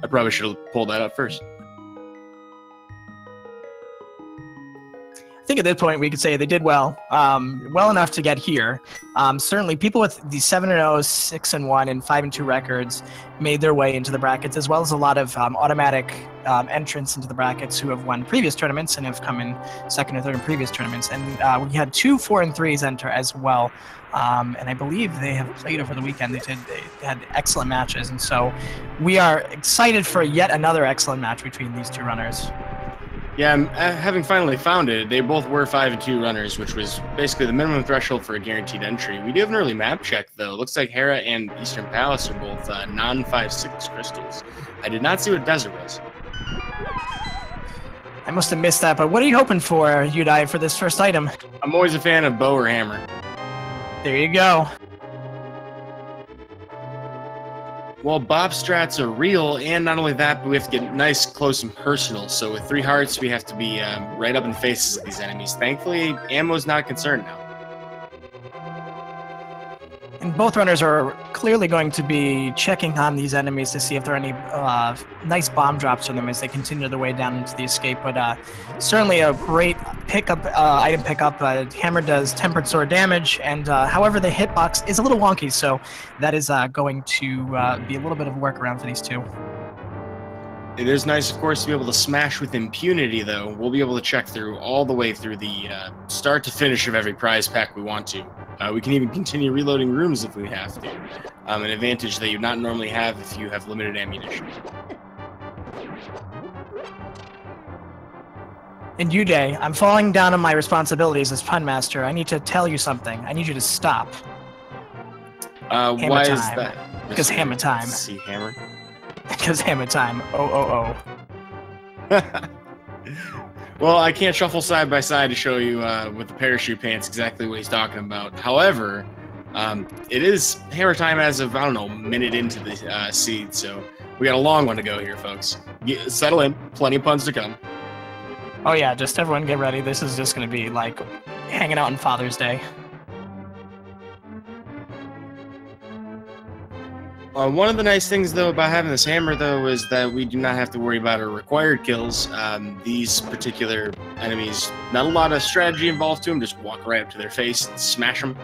I probably should have pulled that up first. I think at this point we could say they did well, well enough to get here. Certainly, people with the 7-0, 6-1, and 5-2 records made their way into the brackets, as well as a lot of automatic entrants into the brackets who have won previous tournaments and have come in second or third in previous tournaments. And we had 2 4 and 3s enter as well. And I believe they have played over the weekend. They had excellent matches, and so we are excited for yet another excellent match between these two runners. Yeah, having finally found it, they both were 5-2 runners, which was basically the minimum threshold for a guaranteed entry. We do have an early map check, though. Looks like Hera and Eastern Palace are both non-5-6 crystals. I did not see what Desert was. I must have missed that, but what are you hoping for, Udai, for this first item? I'm always a fan of bow or hammer. There you go. Well, Bob strats are real, and not only that, but we have to get nice, close, and personal. So with 3 hearts, we have to be right up in the faces of these enemies. Thankfully, ammo's not a concern now. And both runners are clearly going to be checking on these enemies to see if there are any nice bomb drops on them as they continue their way down into the escape. But certainly a great item pickup. Hammer does tempered sword damage, and however, the hitbox is a little wonky, so that is going to be a little bit of a workaround for these two. It is nice, of course, to be able to smash with impunity, though. We'll be able to check through all the way through the start to finish of every prize pack we want to. We can even continue reloading rooms if we have to. An advantage that you not normally have if you have limited ammunition. And Uday, I'm falling down on my responsibilities as Pun Master. I need to tell you something. I need you to stop. Why is that? Because hammer time. See hammer? Because hammer time. Oh. Well, I can't shuffle side by side to show you with the parachute pants exactly what he's talking about. However, it is hammer time as of, I don't know, a minute into the seed, so we got a long one to go here, folks. Settle in. Plenty of puns to come. Oh yeah, just everyone get ready. This is just going to be like hanging out on Father's Day. One of the nice things, though, about having this hammer, though, is that we do not have to worry about our required kills. These particular enemies, not a lot of strategy involved to them. Just walk right up to their face and smash them.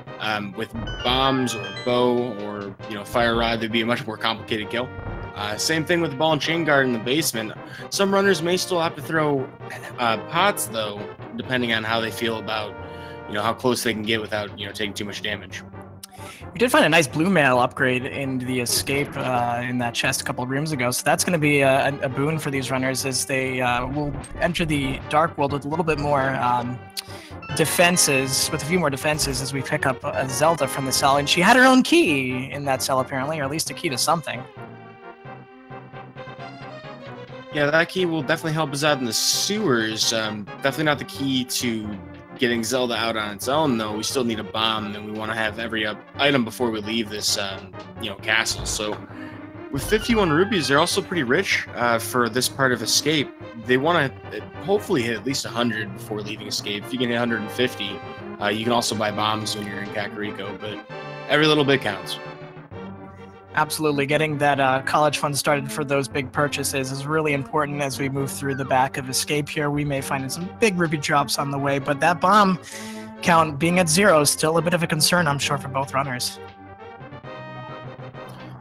With bombs or bow or, fire rod, they'd be a much more complicated kill. Same thing with the ball and chain guard in the basement. Some runners may still have to throw pots, though, depending on how they feel about, how close they can get without, taking too much damage. We did find a nice blue mail upgrade in the escape in that chest a couple of rooms ago, so that's going to be a boon for these runners as they will enter the dark world with a little bit more defenses, with a few more defenses as we pick up Zelda from the cell, and she had her own key in that cell apparently, or at least a key to something. Yeah, that key will definitely help us out in the sewers. Definitely not the key to getting Zelda out on its own, though. We still need a bomb, and we want to have every item before we leave this, castle. So, with 51 rupees, they're also pretty rich for this part of Escape. They want to hopefully hit at least 100 before leaving Escape. If you can hit 150, you can also buy bombs when you're in Kakariko, but every little bit counts. Absolutely. Getting that college fund started for those big purchases is really important as we move through the back of Escape here. We may find some big rupee drops on the way, but that bomb count being at 0 is still a bit of a concern, I'm sure, for both runners.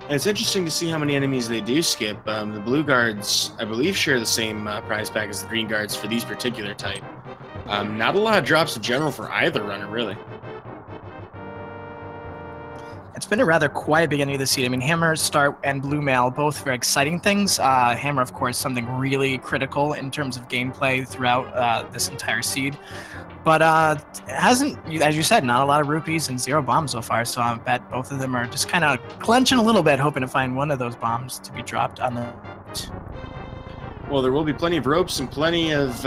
And it's interesting to see how many enemies they do skip. The blue guards, I believe, share the same prize pack as the green guards for these particular type. Not a lot of drops in general for either runner, really. It's been a rather quiet beginning of the seed. I mean, Hammer, Start, and Blue Mail, both very exciting things. Hammer, of course, something really critical in terms of gameplay throughout this entire seed. But hasn't, as you said, not a lot of rupees and 0 bombs so far, so I bet both of them are just kind of clenching a little bit, hoping to find one of those bombs to be dropped on the... Well, there will be plenty of ropes and plenty of,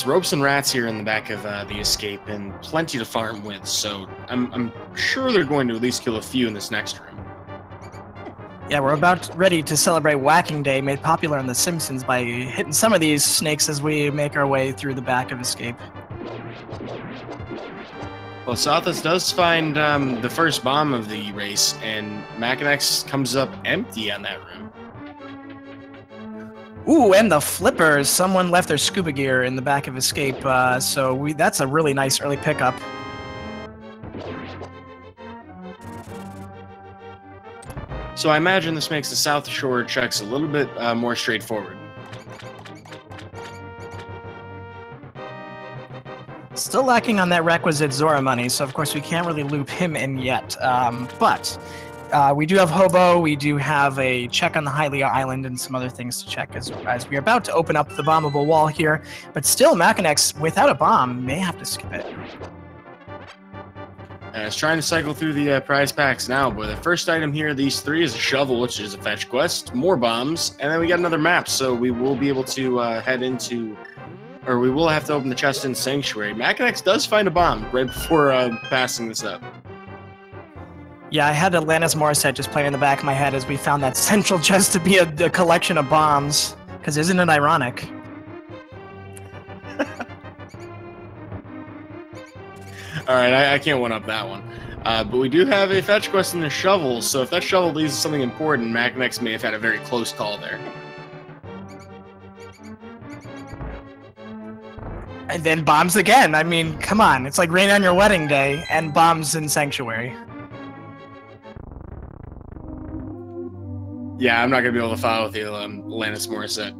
ropes and rats here in the back of the Escape, and plenty to farm with, so I'm sure they're going to at least kill a few in this next room. Yeah, we're about ready to celebrate Whacking Day, made popular on The Simpsons, by hitting some of these snakes as we make our way through the back of Escape. Well, Southus does find the first bomb of the race, and Makinx comes up empty on that room. Ooh, and the flippers. Someone left their scuba gear in the back of Escape, so that's a really nice early pickup. So I imagine this makes the South Shore checks a little bit more straightforward. Still lacking on that requisite Zora money, so of course we can't really loop him in yet. But we do have Hobo, we do have a check on the Hylia Island, and some other things to check as we're about to open up the bombable wall here. But still, Makinx, without a bomb, may have to skip it. It's trying to cycle through the prize packs now, but the first item here, these three, is a shovel, which is a fetch quest, more bombs, and then we got another map, so we will be able to head into, or we will have to open the chest in Sanctuary. Makinx does find a bomb right before passing this up. Yeah, I had Alanis Morissette just playing in the back of my head as we found that central chest to be a collection of bombs, because isn't it ironic? Alright, I can't one-up that one. But we do have a fetch quest in the shovel, so if that shovel leads to something important, Makinx may have had a very close call there. And then bombs again. I mean, come on. It's like rain on your wedding day and bombs in Sanctuary. Yeah, I'm not going to be able to follow with you, Alanis Morissette.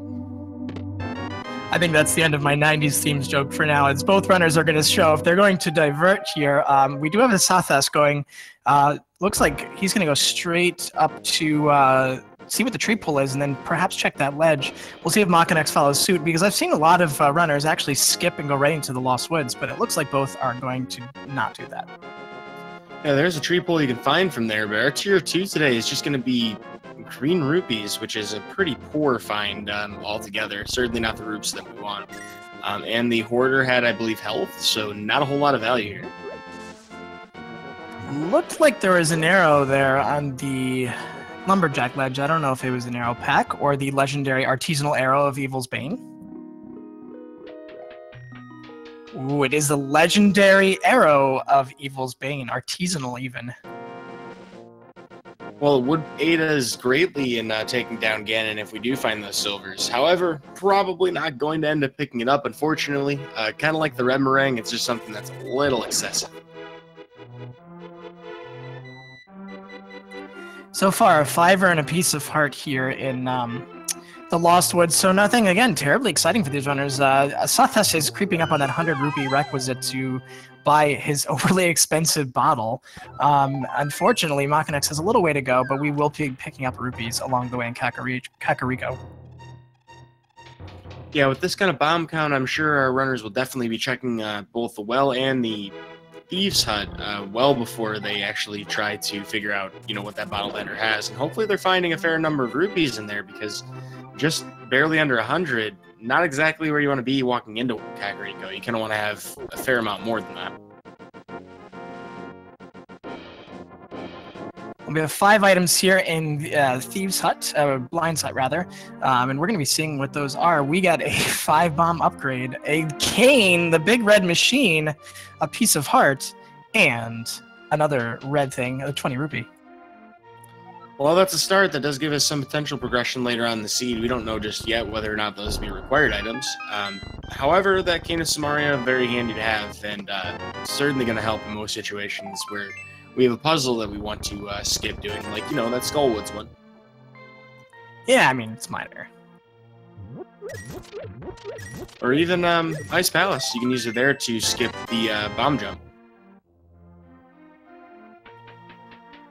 I think that's the end of my 90s themes joke for now, as both runners are going to show. If they're going to divert here, we do have asazas going. Looks like he's going to go straight up to see what the tree pull is, and then perhaps check that ledge. We'll see if Makinx follows suit, because I've seen a lot of runners actually skip and go right into the Lost Woods, but it looks like both are going to not do that. Yeah, there's a tree pull you can find from there, but our tier 2 today is just going to be green rupees, which is a pretty poor find altogether. Certainly not the rupes that we want. And the hoarder had, I believe, health, so not a whole lot of value here. Looked like there was an arrow there on the Lumberjack ledge. I don't know if it was an arrow pack or the legendary artisanal arrow of Evil's Bane. Ooh, it is the legendary arrow of Evil's Bane, artisanal even. Well, it would aid us greatly in taking down Ganon if we do find those silvers. However, probably not going to end up picking it up, unfortunately. Kind of like the red meringue, it's just something that's a little excessive. So far, a 5er and a piece of heart here in the Lost Woods, so nothing, again, terribly exciting for these runners. Southwest is creeping up on that 100 rupee requisite to buy his overly expensive bottle. Unfortunately, Makinx has a little way to go, but we will be picking up rupees along the way in Kakariko. Yeah, with this kind of bomb count, I'm sure our runners will definitely be checking both the well and the Thieves' Hut well before they actually try to figure out, what that bottle vendor has. And hopefully they're finding a fair number of rupees in there, because just barely under 100, not exactly where you want to be walking into Kakariko. You kind of want to have a fair amount more than that. We have 5 items here in Thieves' Hut, Blind's Hut rather, and we're going to be seeing what those are. We got a 5-bomb upgrade, a cane, the big red machine, a piece of heart, and another red thing, a 20 rupee. Well, that's a start. That does give us some potential progression later on in the seed. We don't know just yet whether or not those will be required items. However, that cane of Samaria, very handy to have, and certainly going to help in most situations where we have a puzzle that we want to skip doing, like, that Skullwoods one. Yeah, I mean, it's minor. Or even Ice Palace. You can use it there to skip the bomb jump.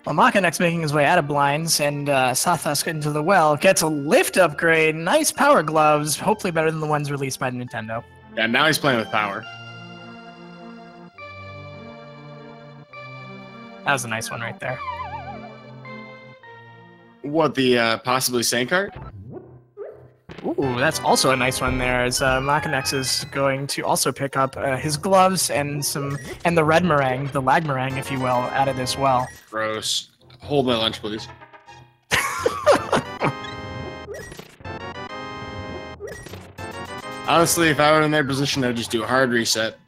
Well, Makinx making his way out of blinds, and Sathas into the well, gets a lift upgrade, nice power gloves, hopefully better than the ones released by Nintendo. Yeah, now he's playing with power. That was a nice one right there. What, the possibly Sankart? Ooh, that's also a nice one there, as Makinx is going to also pick up his gloves and the red meringue, the lag meringue, if you will, out of this well. Gross. Hold my lunch, please. Honestly, if I were in their position, I'd just do a hard reset.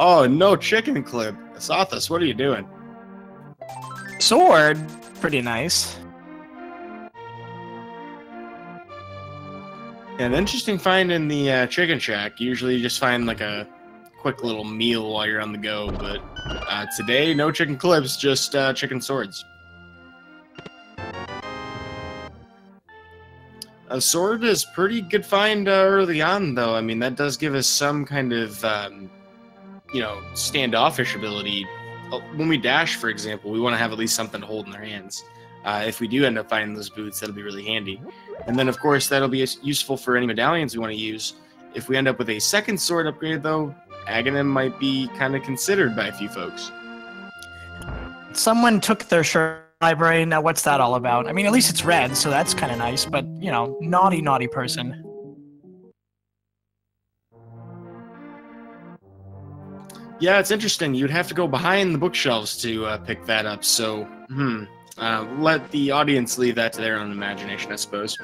Oh, no chicken clip. Asazas, what are you doing? Sword, pretty nice. An interesting find in the chicken shack. Usually you just find like a quick little meal while you're on the go, but today, no chicken clips, just chicken swords. A sword is pretty good find early on, though. I mean, that does give us some kind of, you know, standoffish ability. When we dash, for example, we want to have at least something to hold in our hands. If we do end up finding those boots, that'll be really handy. And then, of course, that'll be useful for any medallions we want to use. If we end up with a second sword upgrade, though, Aghanim might be kind of considered by a few folks. Someone took their shirt library. Now, what's that all about? I mean, at least it's red, so that's kind of nice. But, you know, naughty, naughty person. Yeah, it's interesting. You'd have to go behind the bookshelves to pick that up, so, let the audience leave that to their own imagination, I suppose.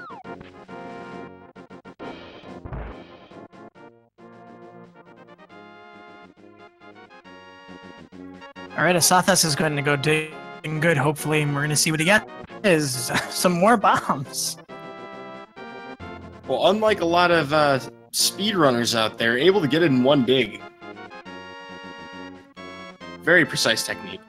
Alright, Asazas is going to go digging good, hopefully, and we're going to see what he gets. Some more bombs. Well, unlike a lot of speedrunners out there, able to get it in one dig. Very precise technique.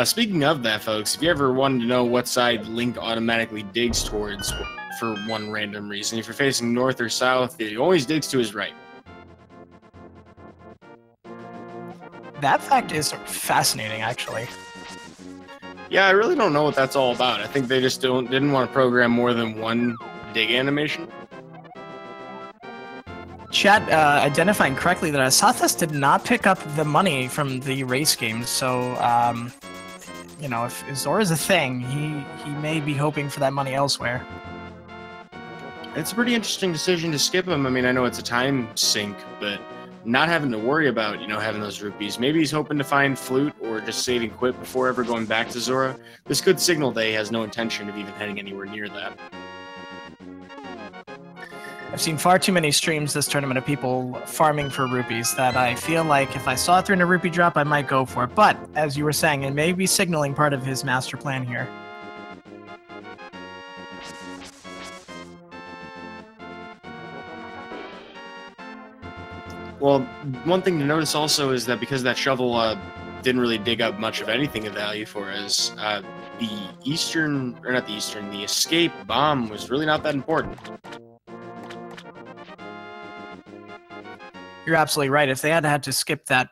Speaking of that, folks, if you ever wanted to know what side Link automatically digs towards for one random reason, if you're facing north or south, he always digs to his right. That fact is fascinating, actually. Yeah, I really don't know what that's all about. I think they just didn't want to program more than one dig animation. Chat identifying correctly that Asazas did not pick up the money from the race games, so you know, if Zora's a thing, he may be hoping for that money elsewhere. It's a pretty interesting decision to skip him. I mean, I know it's a time sink, but not having to worry about, you know, having those rupees. Maybe he's hoping to find Flute or just saving Quip before ever going back to Zora. This could signal that he has no intention of even heading anywhere near that. I've seen far too many streams this tournament of people farming for rupees that I feel like if I saw it in a rupee drop, I might go for it. But, as you were saying, it may be signaling part of his master plan here. Well, one thing to notice also is that because that shovel didn't really dig up much of anything of value for us, the escape bomb was really not that important. You're absolutely right. If they had to skip that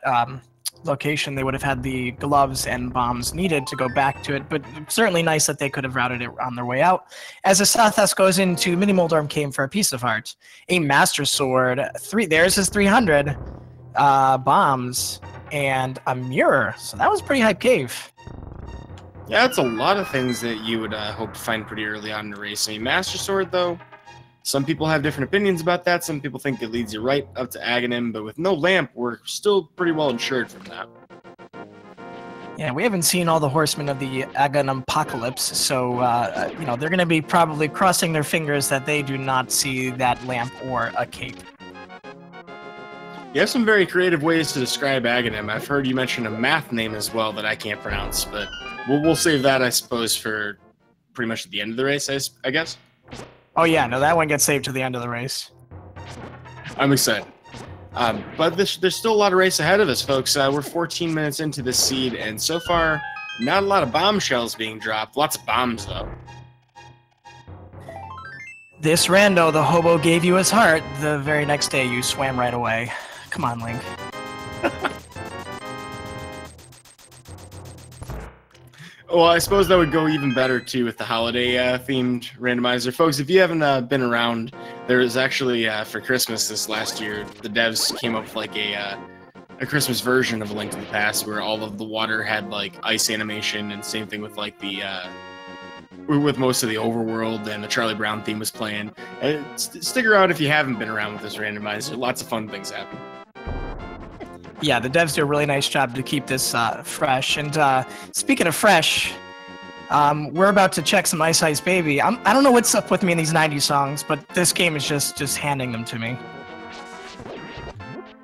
location, they would have had the gloves and bombs needed to go back to it, but certainly nice that they could have routed it on their way out. As Asazas goes into Mini Moldorm Cave for a piece of heart, a Master Sword, there's his 300 bombs, and a mirror. So that was a pretty hype cave. Yeah, it's a lot of things that you would hope to find pretty early on in the race. I mean, Master Sword, though, some people have different opinions about that. Some people think it leads you right up to Aghanim, but with no lamp, we're still pretty well insured from that. Yeah, we haven't seen all the horsemen of the Aghanim apocalypse, so you know, they're going to be probably crossing their fingers that they do not see that lamp or a cape. You have some very creative ways to describe Aghanim. I've heard you mention a math name as well that I can't pronounce, but we'll save that, I suppose, for pretty much at the end of the race, I guess. Oh yeah, no, that one gets saved to the end of the race. I'm excited. But there's still a lot of race ahead of us, folks. We're 14 minutes into this seed, and so far, not a lot of bombshells being dropped. Lots of bombs, though. This rando, the hobo gave you his heart. The very next day, you swam right away. Come on, Link. Well, I suppose that would go even better, too, with the holiday-themed randomizer. Folks, if you haven't been around, there was actually, for Christmas this last year, the devs came up with, like, a Christmas version of A Link to the Past, where all of the water had, like, ice animation, and same thing with, like, with most of the overworld, and the Charlie Brown theme was playing. And stick around if you haven't been around with this randomizer. Lots of fun things happen. Yeah, the devs do a really nice job to keep this fresh. And speaking of fresh, we're about to check some Ice Ice Baby. I don't know what's up with me in these 90s songs, but this game is just handing them to me.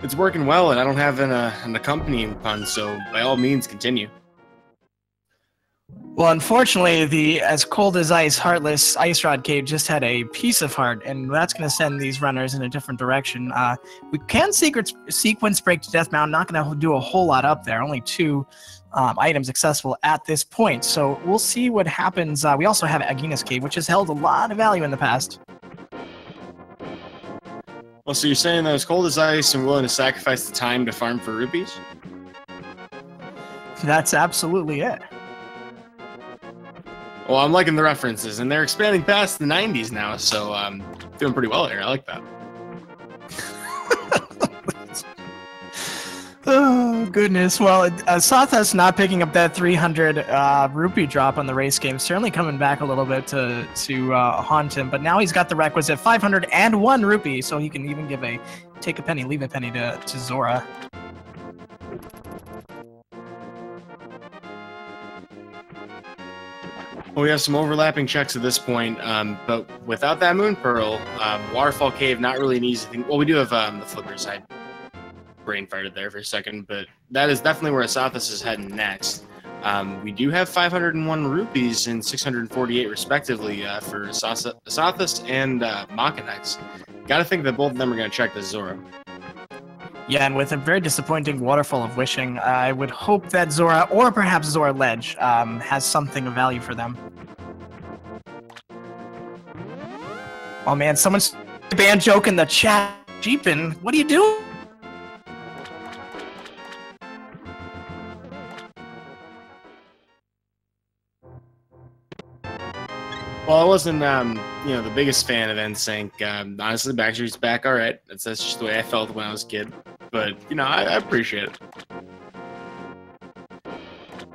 It's working well, and I don't have an accompanying pun, so by all means, continue. Well, unfortunately, the as cold as ice, heartless Ice Rod Cave just had a piece of heart, and that's going to send these runners in a different direction. We can sequence break to Death Mountain, not going to do a whole lot up there, only 2 items accessible at this point, so we'll see what happens. We also have Agina's Cave, which has held a lot of value in the past. Well, so you're saying that as cold as ice and willing to sacrifice the time to farm for rupees? That's absolutely it. Well, I'm liking the references, and they're expanding past the 90s now, so doing pretty well here. I like that. Oh, goodness. Well, Satha's not picking up that 300 rupee drop on the race game. Certainly coming back a little bit to haunt him, but now he's got the requisite 501 rupee, so he can even give a take a penny, leave a penny to Zora. Well, we have some overlapping checks at this point, but without that Moon Pearl, Waterfall Cave, not really an easy thing. Well, we do have the flippers. I brain farted there for a second, but that is definitely where Asathas is heading next. We do have 501 rupees and 648 respectively for Asathas and Makinx. Got to think that both of them are going to check the Zora. Yeah, and with a very disappointing Waterfall of Wishing, I would hope that Zora, or perhaps Zora Ledge, has something of value for them. Oh man, someone's banned joke in the chat. Jeepin', what are you doing? Well, I wasn't, the biggest fan of NSYNC. Honestly, Backstreet's Back, all right. That's just the way I felt when I was a kid. But, I appreciate it.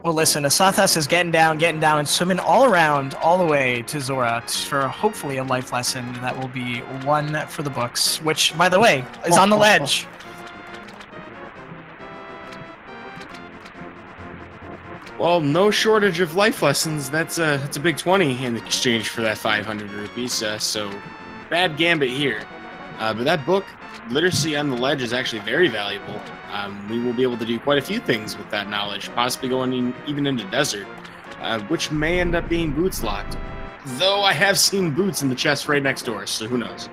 Well, listen, Asathas is getting down, and swimming all around, all the way to Zora for hopefully a life lesson that will be one for the books, which, by the way, is on the ledge. Well, no shortage of life lessons. That's a big 20 in exchange for that 500 rupees. So bad gambit here. But that book, Literacy on the Ledge, is actually very valuable. We will be able to do quite a few things with that knowledge, possibly going even into desert, which may end up being boots locked. Though I have seen boots in the chest right next door, so who knows.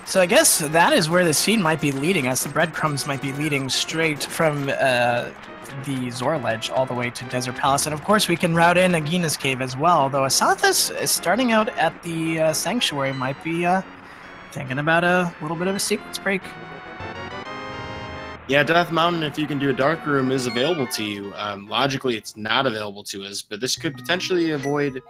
So I guess that is where the scene might be leading us. The breadcrumbs might be leading straight from the Zora Ledge all the way to Desert Palace. And of course we can route in Agina's Cave as well, though Asathas is starting out at the Sanctuary might be thinking about a little bit of a sequence break. Yeah, Death Mountain, if you can do a dark room, is available to you. Logically, it's not available to us, but this could potentially avoid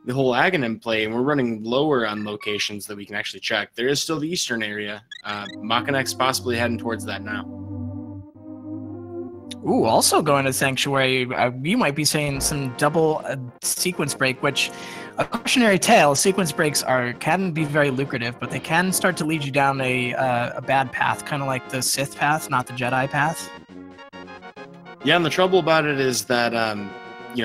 the whole Aghanim play, and we're running lower on locations that we can actually check. There is still the eastern area. Makinx possibly heading towards that now. Ooh, also going to Sanctuary, we might be saying some double sequence break, which, a cautionary tale, sequence breaks can be very lucrative, but they can start to lead you down a bad path, kind of like the Sith path, not the Jedi path. Yeah, and the trouble about it is that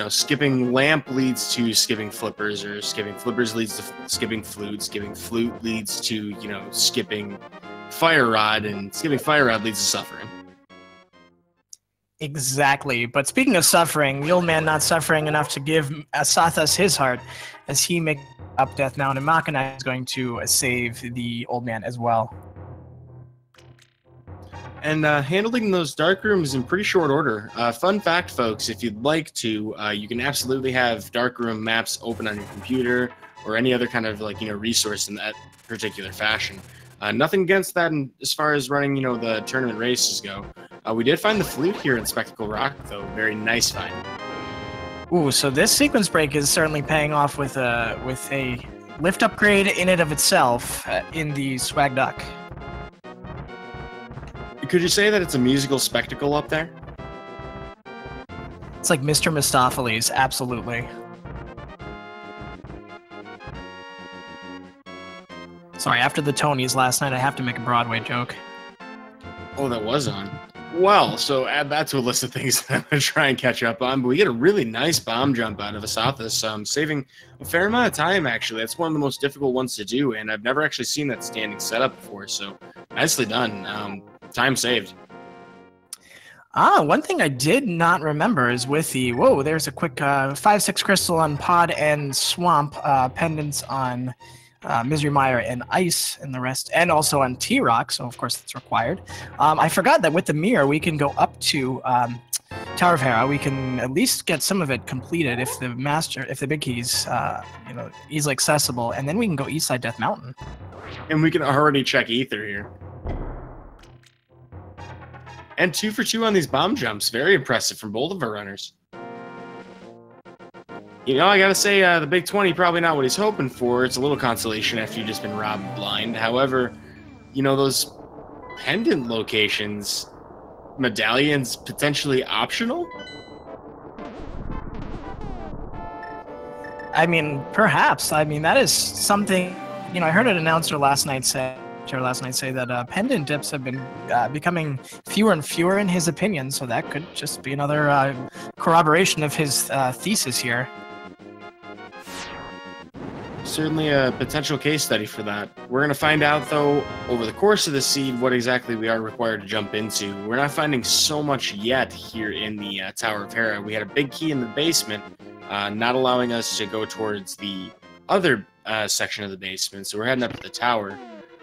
skipping lamp leads to skipping flippers, or skipping flippers leads to skipping flute leads to, skipping fire rod, and skipping fire rod leads to suffering. Exactly. But speaking of suffering, the old man not suffering enough to give Asathas his heart as he makes up Death Mountain, and Makinx is going to save the old man as well. And handling those dark rooms in pretty short order. Fun fact, folks, if you'd like to, you can absolutely have dark room maps open on your computer or any other kind of resource in that particular fashion. Nothing against that as far as running, the tournament races go. We did find the flute here in Spectacle Rock, though. Very nice find. Ooh, so this sequence break is certainly paying off with a lift upgrade in and of itself in the Swag Duck. Could you say that it's a musical spectacle up there? It's like Mr. Mistopheles, absolutely. Sorry, after the Tonys last night, I have to make a Broadway joke. Oh, that was on. Well, so add that to a list of things that I'm going to try and catch up on. But we get a really nice bomb jump out of asazas, saving a fair amount of time, actually. That's one of the most difficult ones to do, and I've never actually seen that standing setup before, so nicely done. Time saved. One thing I did not remember is with the, whoa, there's a quick 5-6 crystal on Pod and Swamp, pendants on Misery Mire and Ice and the rest, and also on T-Rock, so of course it's required. I forgot that with the mirror we can go up to Tower of Hera. We can at least get some of it completed if the big key's easily accessible, and then we can go east side Death Mountain. And we can already check Ether here. And 2 for 2 on these bomb jumps. Very impressive from both of our runners. You know, I gotta say, the big 20, probably not what he's hoping for. It's a little consolation after you've just been robbed blind. However, you know, those pendant locations, medallions potentially optional? I mean, perhaps. I mean, that is something, you know, I heard an announcer last night say that pendant dips have been becoming fewer and fewer in his opinion, so that could just be another corroboration of his thesis here. Certainly a potential case study for that. We're going to find out, though, over the course of the seed, what exactly we are required to jump into. We're not finding so much yet here in the Tower of Hera. We had a big key in the basement, not allowing us to go towards the other section of the basement, so we're heading up to the tower,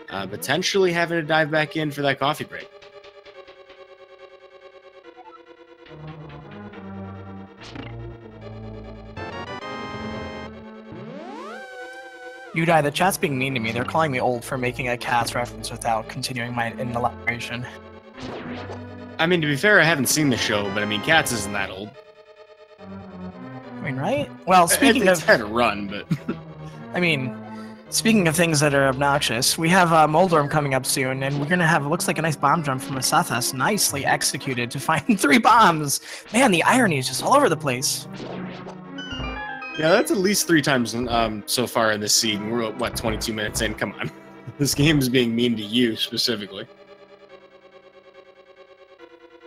potentially having to dive back in for that coffee break. Udai, the chat's being mean to me. They're calling me old for making a Cats reference without continuing my elaboration. I mean, to be fair, I haven't seen the show, but I mean, Cats isn't that old. I mean, right? Well, speaking it's of... had a run, but... I mean, speaking of things that are obnoxious, we have Moldorm coming up soon, and we're going to have, it looks like a nice bomb jump from asazas, nicely executed to find 3 bombs. Man, the irony is just all over the place. Yeah, that's at least 3 times so far in this season. We're, what, 22 minutes in? Come on. This game is being mean to you, specifically.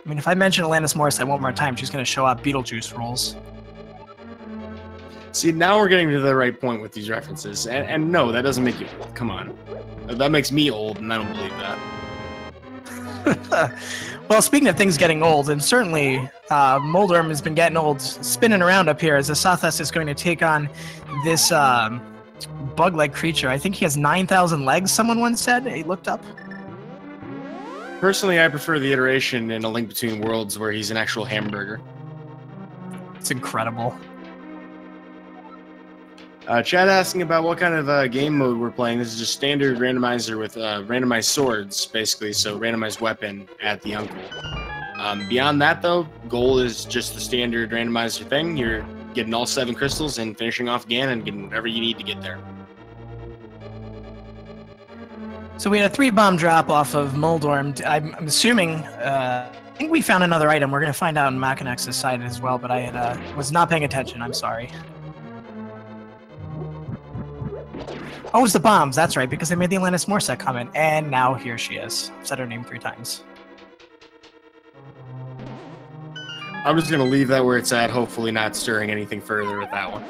I mean, if I mention Alanis Morissette one more time, she's going to show up Beetlejuice rules. See, now we're getting to the right point with these references. And no, that doesn't make you old. Come on. That makes me old, and I don't believe that. Well, speaking of things getting old, and certainly Moldorm has been getting old, spinning around up here as asazas is going to take on this bug-like creature. I think he has 9,000 legs, someone once said. He looked up. Personally, I prefer the iteration in A Link Between Worlds where he's an actual hamburger. It's incredible. Chad asking about what kind of game mode we're playing. This is just standard randomizer with randomized swords, basically, so randomized weapon at the uncle. Beyond that, though, goal is just the standard randomizer thing. You're getting all 7 crystals and finishing off again and getting whatever you need to get there. So we had a 3-bomb drop off of Moldorm. I'm assuming, I think we found another item. We're going to find out on Makinx's side as well, but I was not paying attention. I'm sorry. Oh, it's the bombs. That's right, because they made the Alanis Morissette comment, and now here she is. I've said her name 3 times. I'm just going to leave that where it's at, hopefully not stirring anything further with that one.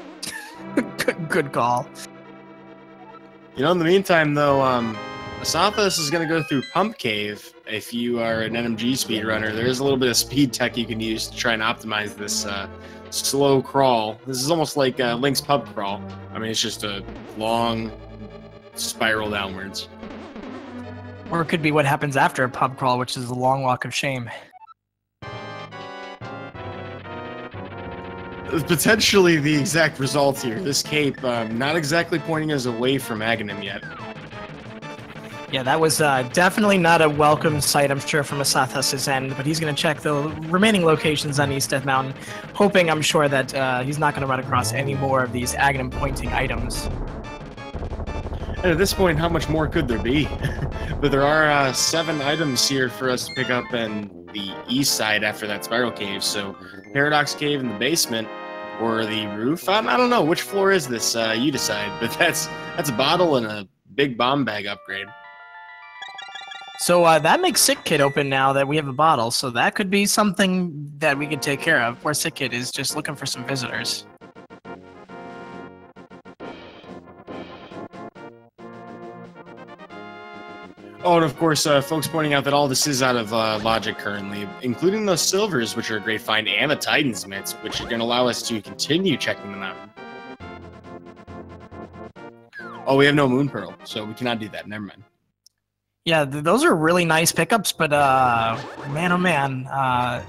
Good call. You know, in the meantime, though, asazas is going to go through Pump Cave. If you are an NMG speedrunner, there is a little bit of speed tech you can use to try and optimize this slow crawl. This is almost like Link's pub crawl. I mean, it's just a long spiral downwards. Or it could be what happens after a pub crawl, which is the long walk of shame. Potentially the exact result here. This cape not exactly pointing us away from Aghanim yet. Yeah, that was definitely not a welcome sight, I'm sure, from asazas' end, but he's going to check the remaining locations on East Death Mountain, hoping, I'm sure, that he's not going to run across any more of these Aghanim-pointing items. And at this point, how much more could there be? But there are 7 items here for us to pick up in the east side after that spiral cave, so Paradox Cave in the basement, or the roof. I don't know. Which floor is this? You decide, but that's a bottle and a big bomb bag upgrade. So that makes Sick Kid open now that we have a bottle, so that could be something that we could take care of. Poor Sick Kid is just looking for some visitors. Oh, and of course, folks pointing out that all this is out of logic currently, including those silvers, which are a great find, and the Titan's mitts, which are going to allow us to continue checking them out. Oh, we have no Moon Pearl, so we cannot do that. Never mind. Yeah, those are really nice pickups, but man, oh man,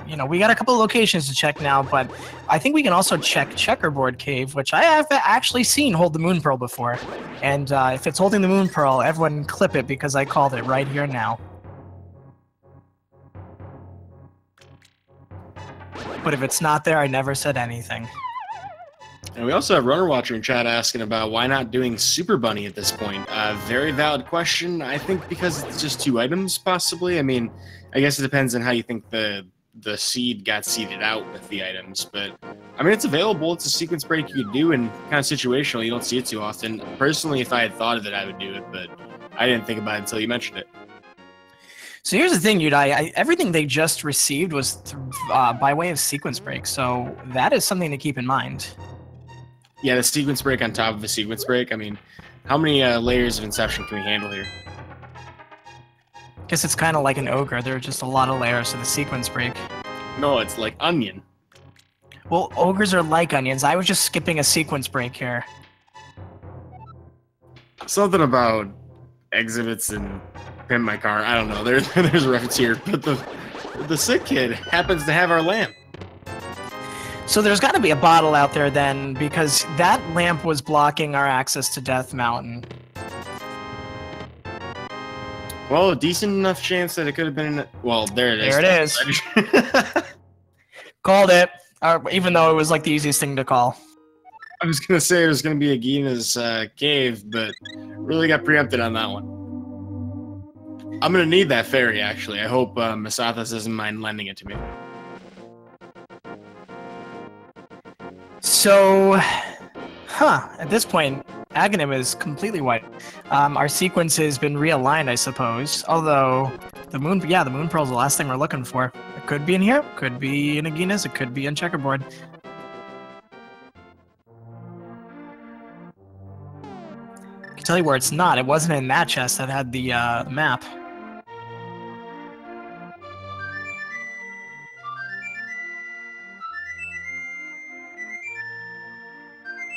you know, we got a couple of locations to check now, but I think we can also check Checkerboard Cave, which I have actually seen hold the Moon Pearl before. And if it's holding the Moon Pearl, everyone clip it because I called it right here now. But if it's not there, I never said anything. And we also have Runner Watcher in chat asking about why not doing Super Bunny at this point. Very valid question. I think because it's just 2 items, possibly. I mean, I guess it depends on how you think the seed got seeded out with the items. But, I mean, it's available. It's a sequence break you could do, and kind of situational. You don't see it too often. Personally, if I had thought of it, I would do it. But I didn't think about it until you mentioned it. So here's the thing, Udai. Everything they just received was by way of sequence break. So that is something to keep in mind. Yeah, the sequence break on top of a sequence break. I mean, how many layers of Inception can we handle here? Guess it's kind of like an ogre. There are just a lot of layers to the sequence break. No, it's like onion. Well, ogres are like onions. I was just skipping a sequence break here. Something about exhibits and Pimp My Car. I don't know. There's a reference here. But the Sick Kid happens to have our lamp. So there's got to be a bottle out there then, because that lamp was blocking our access to Death Mountain. Well, a decent enough chance that it could have been... Well, there it is. There it is. Called it, even though it was like the easiest thing to call. I was going to say it was going to be Agina's cave, but really got preempted on that one. I'm going to need that fairy, actually. I hope Asazas doesn't mind lending it to me. So, at this point, Aghanim is completely white. Our sequence has been realigned, I suppose. Although, the Moon Pearl's the last thing we're looking for. It could be in here, could be in Agina's, it could be in Checkerboard. I can tell you where it's not. It wasn't in that chest that had the map.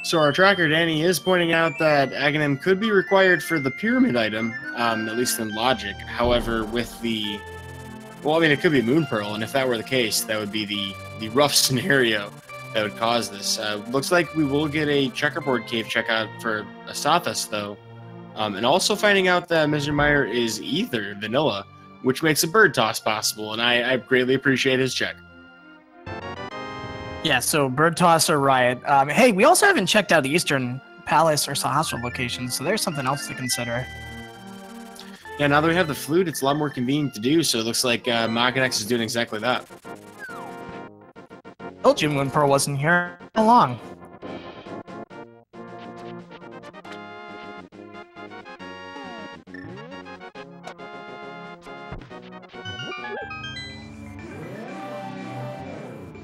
So our tracker, Danny, is pointing out that Aghanim could be required for the pyramid item, at least in logic. However, with the... Well, I mean, it could be Moon Pearl, and if that were the case, that would be the rough scenario that would cause this. Looks like we will get a Checkerboard Cave checkout for Asazas, though. And also finding out that Mr. Meyer is either vanilla, which makes a bird toss possible, and I greatly appreciate his check. Yeah, so Bird Toss or Riot. Hey, we also haven't checked out the Eastern Palace or Sahasra locations, so there's something else to consider. Yeah, now that we have the flute, it's a lot more convenient to do, so it looks like Makinx is doing exactly that. Told you Moon Pearl wasn't here all along.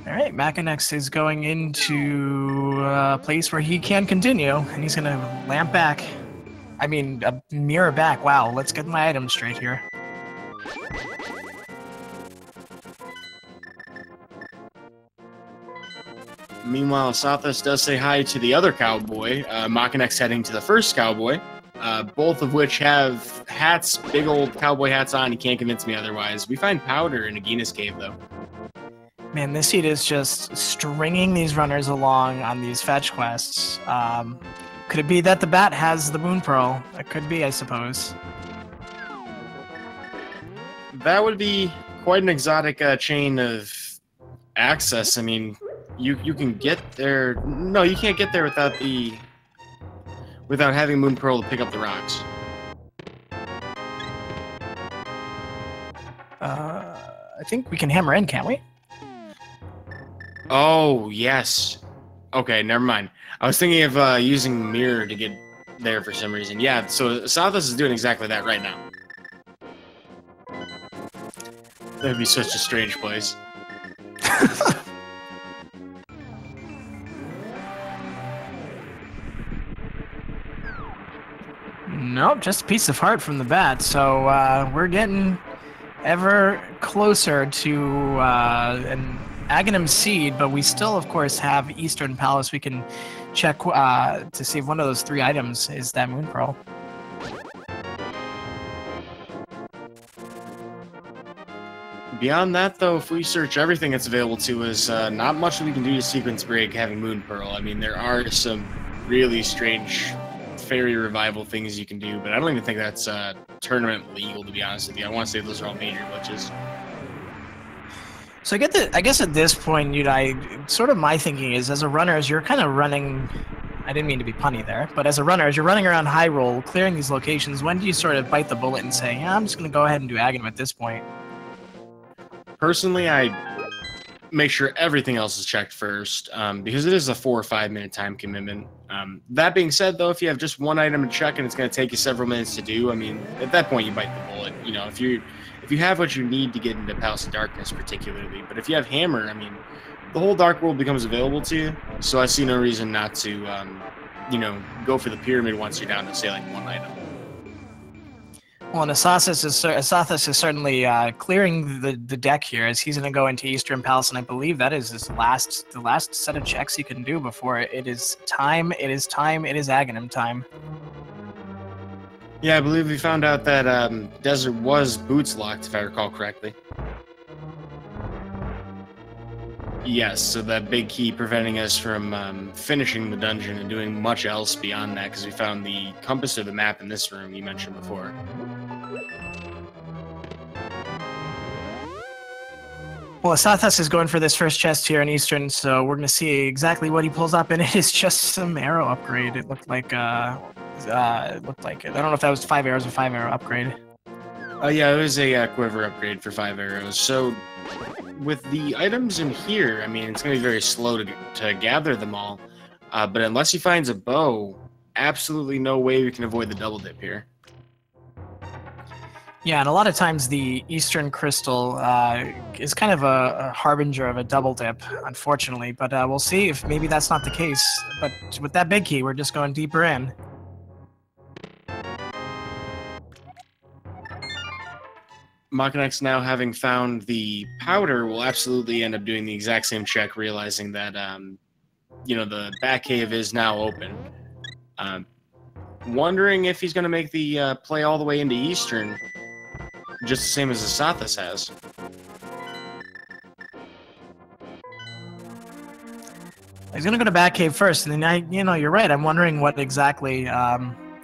Alright, Makinx is going into a place where he can continue, and he's gonna lamp back. I mean, mirror back. Wow, let's get my items straight here. Meanwhile, Asazas does say hi to the other cowboy, Makinx heading to the first cowboy, both of which have hats, big old cowboy hats on. You can't convince me otherwise. We find powder in Agina's cave, though. Man, this seed is just stringing these runners along on these fetch quests. Could it be that the bat has the Moon Pearl? It could be, I suppose. That would be quite an exotic chain of access. I mean, you can get there. No, you can't get there without having Moon Pearl to pick up the rocks. I think we can hammer in, can't we? Oh, yes. Okay, never mind. I was thinking of using Mirror to get there for some reason. Yeah, so Asazas is doing exactly that right now. That'd be such a strange place. Nope, just a piece of heart from the bat. So we're getting ever closer to an Aghanim seed, but we still, of course, have Eastern Palace. We can check to see if one of those 3 items is that Moon Pearl. Beyond that, though, if we search everything that's available to us, not much we can do to sequence break having Moon Pearl. I mean, there are some really strange fairy revival things you can do, but I don't even think that's tournament legal, to be honest with you. I want to say those are all major glitches. So I guess at this point, sort of my thinking is, as a runner, as you're kind of running, I didn't mean to be punny there, but as a runner, as you're running around Hyrule, clearing these locations, when do you sort of bite the bullet and say, yeah, I'm just going to go ahead and do Aghanim at this point? Personally, I make sure everything else is checked first, because it is a 4 or 5 minute time commitment. That being said, though, if you have just one item to check and it's going to take you several minutes to do, I mean, at that point you bite the bullet. You know, if you have what you need to get into Palace of Darkness, particularly, but if you have Hammer, I mean, the whole Dark World becomes available to you. So I see no reason not to, you know, go for the pyramid once you're down to say like one item. Well, and asazas is certainly clearing the deck here, as he's going to go into Eastern Palace, and I believe that is the last set of checks he can do before it is time. It is Aghanim time. Yeah, I believe we found out that Desert was boots locked, if I recall correctly. Yes, so that big key preventing us from finishing the dungeon and doing much else beyond that, because we found the compass of the map in this room you mentioned before. Well, Asazas is going for this first chest here in Eastern, so we're going to see exactly what he pulls up, and it is just some arrow upgrade. It looked like, I don't know if that was 5 arrows or 5 arrow upgrade. Oh yeah, it was a quiver upgrade for 5 arrows. So with the items in here, I mean, it's going to be very slow to gather them all, but unless he finds a bow, absolutely no way we can avoid the double dip here. Yeah, and a lot of times the Eastern Crystal is kind of a harbinger of a double dip, unfortunately. But we'll see if maybe that's not the case. But with that big key, we're just going deeper in. Makinx, now having found the powder, will absolutely end up doing the exact same check, realizing that, you know, the back cave is now open. Wondering if he's going to make the play all the way into Eastern, just the same as Asazas has. He's going to go to back cave first, and then, you know, you're right. I'm wondering what exactly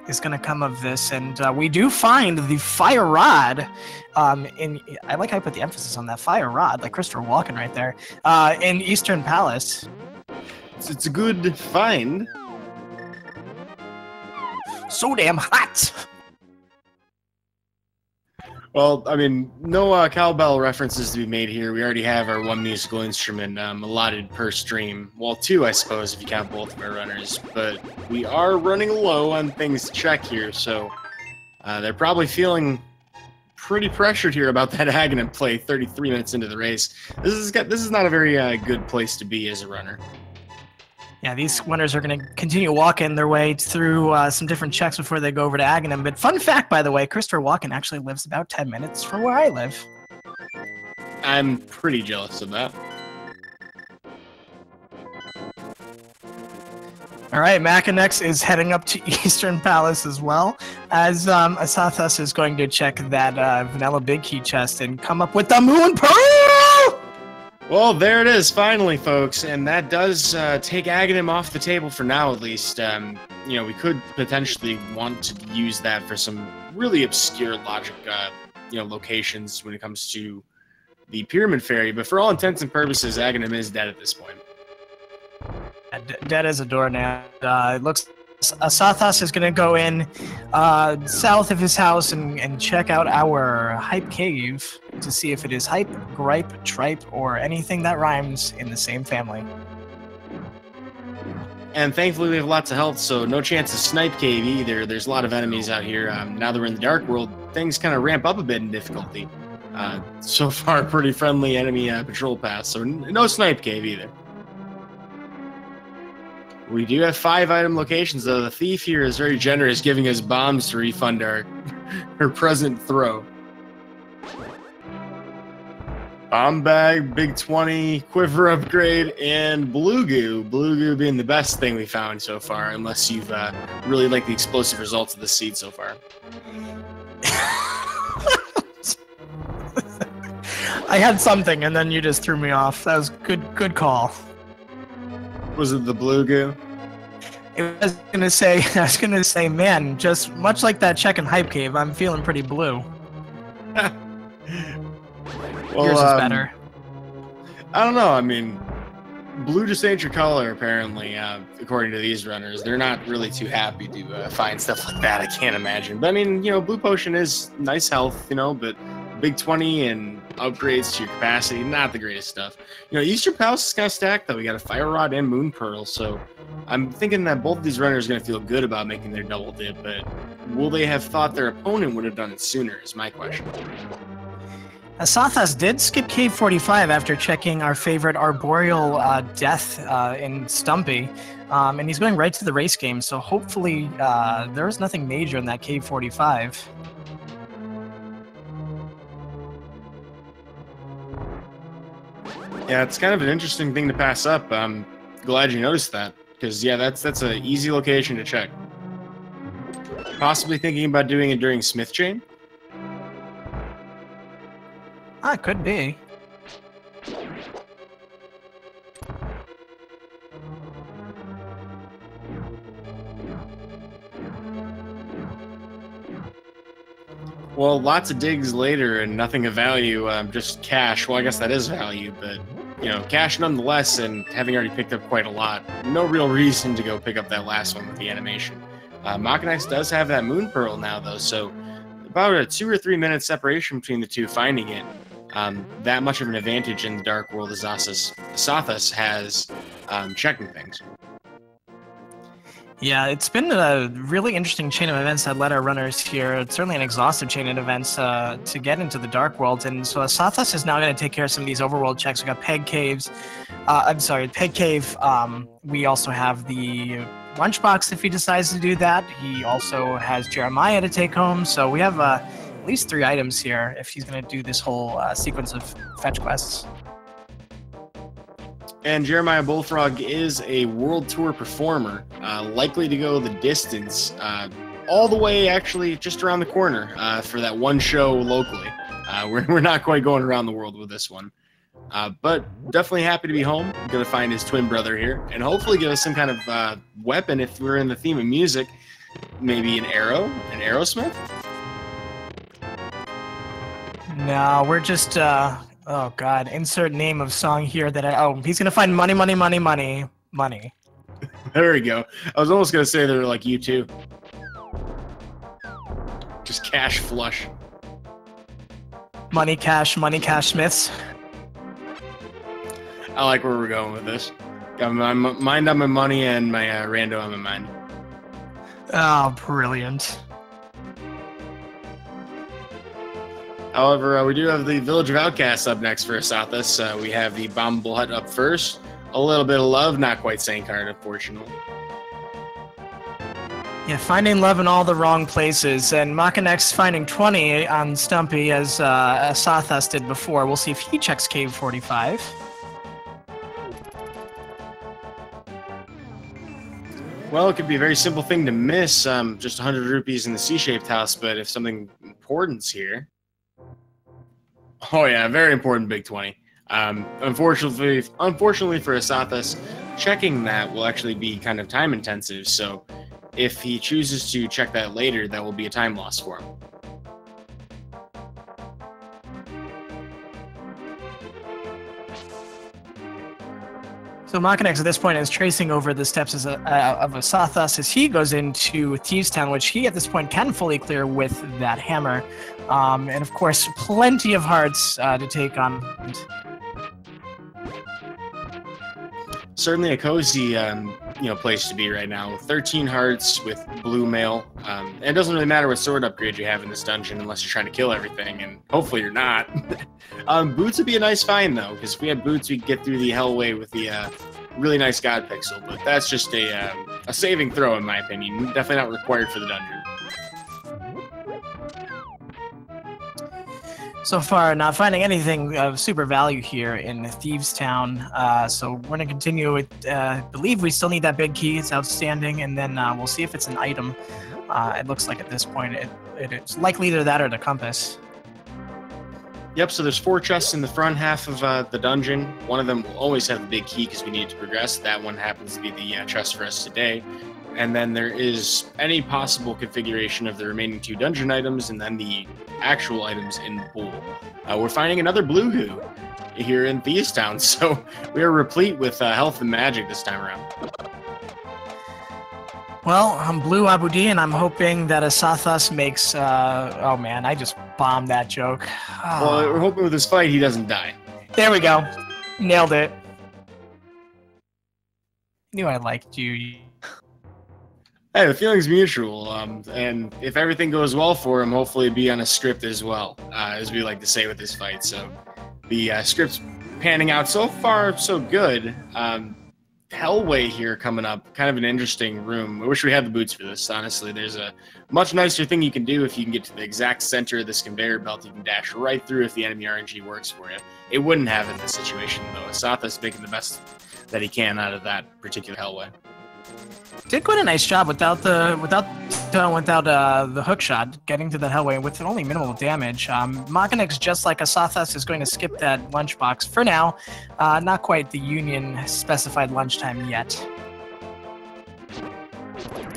is going to come of this, and we do find the fire rod. I like how I put the emphasis on that fire rod, like Christopher Walken right there, in Eastern Palace. It's a good find. So damn hot. Well, I mean, no cowbell references to be made here. We already have our one musical instrument allotted per stream. Well, 2, I suppose, if you count both of our runners. But we are running low on things to check here, so they're probably feeling pretty pressured here about that Aghanim play 33 minutes into the race. This is not a very good place to be as a runner. Yeah, these winners are going to continue walking their way through some different checks before they go over to Aghanim. But fun fact, by the way, Christopher Walken actually lives about 10 minutes from where I live. I'm pretty jealous of that. All right, Makinx is heading up to Eastern Palace as well, as Asazas is going to check that vanilla big key chest and come up with the Moon Pearl! Well, there it is, finally, folks, and that does take Aghanim off the table for now, at least. You know, we could potentially want to use that for some really obscure logic, you know, locations when it comes to the Pyramid Fairy, but for all intents and purposes, Aghanim is dead at this point. Dead as a doornail. It looks Asazas is going to go in south of his house and check out our Hype Cave to see if it is Hype, Gripe, Tripe, or anything that rhymes in the same family. And thankfully we have lots of health, so no chance of Snipe Cave either. There's a lot of enemies out here. Now that we're in the Dark World, things kind of ramp up a bit in difficulty. So far, pretty friendly enemy patrol path, so no snipe cave either. We do have 5 item locations, though. The thief here is very generous, giving us bombs to refund her present throw. Bomb bag, big 20, quiver upgrade, and blue goo. Blue goo being the best thing we found so far, unless you've really liked the explosive results of the seed so far. I had something, and then you just threw me off. That was good call. Was it the blue goo? I was gonna say, man, just much like that check and hype cave, I'm feeling pretty blue. Well, yours is better. I don't know. I mean, blue just ain't your color, apparently, according to these runners. They're not really too happy to find stuff like that, I can't imagine. But I mean, you know, blue potion is nice health, you know, but big 20 and upgrades to your capacity, not the greatest stuff. You know, Easter Palace is kind of stacked, though. We got a Fire Rod and Moon Pearl, so I'm thinking that both of these runners are going to feel good about making their double dip, but will they have thought their opponent would have done it sooner, is my question. Asazas did skip Cave 45 after checking our favorite Arboreal Death in Stumpy, and he's going right to the race game, so hopefully there is nothing major in that Cave 45. Yeah, it's kind of an interesting thing to pass up. I'm glad you noticed that, because yeah, that's an easy location to check. Possibly thinking about doing it during Smith Chain? Ah, it could be. Well, lots of digs later and nothing of value, just cash. Well, I guess that is value, but, you know, cash nonetheless, and having already picked up quite a lot, no real reason to go pick up that last one with the animation. Makinx does have that Moon Pearl now, though, so about a 2 or 3 minute separation between the two finding it. That much of an advantage in the Dark World as Asazas has checking things. Yeah, it's been a really interesting chain of events that led our runners here. It's certainly an exhaustive chain of events to get into the Dark World, and so Asazas is now going to take care of some of these overworld checks. We got Peg Caves. Peg Cave. We also have the Lunchbox if he decides to do that. He also has Jeremiah to take home, so we have at least 3 items here if he's going to do this whole sequence of fetch quests. And Jeremiah Bullfrog is a world tour performer, likely to go the distance, all the way actually just around the corner for that one show locally. We're not quite going around the world with this one. But definitely happy to be home. Going to find his twin brother here and hopefully give us some kind of weapon if we're in the theme of music. Maybe an arrowsmith? No, we're just... oh god, insert name of song here that he's gonna find money. There we go. I was almost gonna say they're like you too. Just cash flush. Money cash smiths. I like where we're going with this. Got my mind on my money and my rando on my mind. Oh, brilliant. However, we do have the Village of Outcasts up next for Asazas. We have the Bombable Hut up first. A little bit of love, not quite Saint Card, unfortunately. Yeah, finding love in all the wrong places, and Makinx finding 20 on Stumpy as Asazas did before. We'll see if he checks Cave 45. Well, it could be a very simple thing to miss, just 100 rupees in the C-shaped house, but if something important's here... Oh yeah, very important big 20. Unfortunately for Asazas, checking that will actually be kind of time intensive, so if he chooses to check that later, that will be a time loss for him. So Makinx at this point is tracing over the steps of Asazas as he goes into Thieves Town, which he at this point can fully clear with that hammer. And of course, plenty of hearts to take on. Certainly a cozy place to be right now. 13 hearts with blue mail. And it doesn't really matter what sword upgrade you have in this dungeon unless you're trying to kill everything, and hopefully you're not. Boots would be a nice find though, because if we had boots, we could get through the Hellway with the really nice God Pixel. But that's just a saving throw in my opinion. Definitely not required for the dungeon. So far, not finding anything of super value here in Thieves Town. So we're going to continue with, believe we still need that big key. It's outstanding. And then we'll see if it's an item. It looks like at this point it's likely either that or the compass. Yep, so there's 4 chests in the front half of the dungeon. One of them will always have the big key because we need to progress. That one happens to be the chest for us today. And then there is any possible configuration of the remaining 2 dungeon items, and then the actual items in the pool. We're finding another Blue Who here in Thieves Town, so we are replete with health and magic this time around. Well, I'm Blue Abudi, and I'm hoping that Asazas makes... oh man, I just bombed that joke. Oh. Well, we're hoping with this fight he doesn't die. There we go. Nailed it. Knew I liked you. Hey, the feeling's mutual, and if everything goes well for him, hopefully it'll be on a script as well, as we like to say with this fight. So the script's panning out so far, so good. Hellway here coming up, kind of an interesting room. I wish we had the boots for this, honestly. There's a much nicer thing you can do if you can get to the exact center of this conveyor belt. You can dash right through if the enemy RNG works for you. It wouldn't have in this situation, though. Asatha's making the best that he can out of that particular Hellway. Did quite a nice job without the hook shot, getting to the Hellway with only minimal damage. Makinx, just like Asazas, is going to skip that lunchbox for now. Not quite the Union specified lunchtime yet.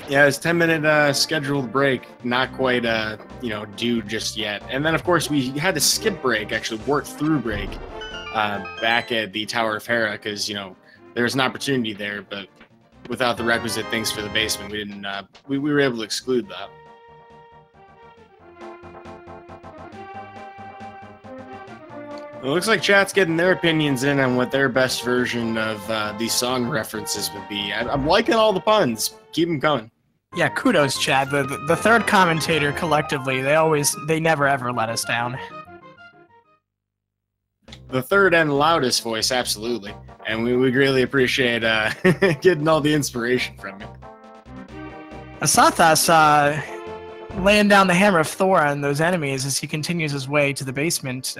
Yeah, his 10-minute scheduled break, not quite due just yet. And then of course we had to skip break, actually work through break, back at the Tower of Hera, because there was an opportunity there, but without the requisite things for the basement, we didn't. We were able to exclude that. It looks like chat's getting their opinions in on what their best version of these song references would be. I'm liking all the puns. Keep them coming. Yeah, kudos, Chad. The third commentator collectively, they never ever let us down. The third and loudest voice, absolutely. And we greatly appreciate getting all the inspiration from you. Asazas laying down the hammer of Thor on those enemies as he continues his way to the basement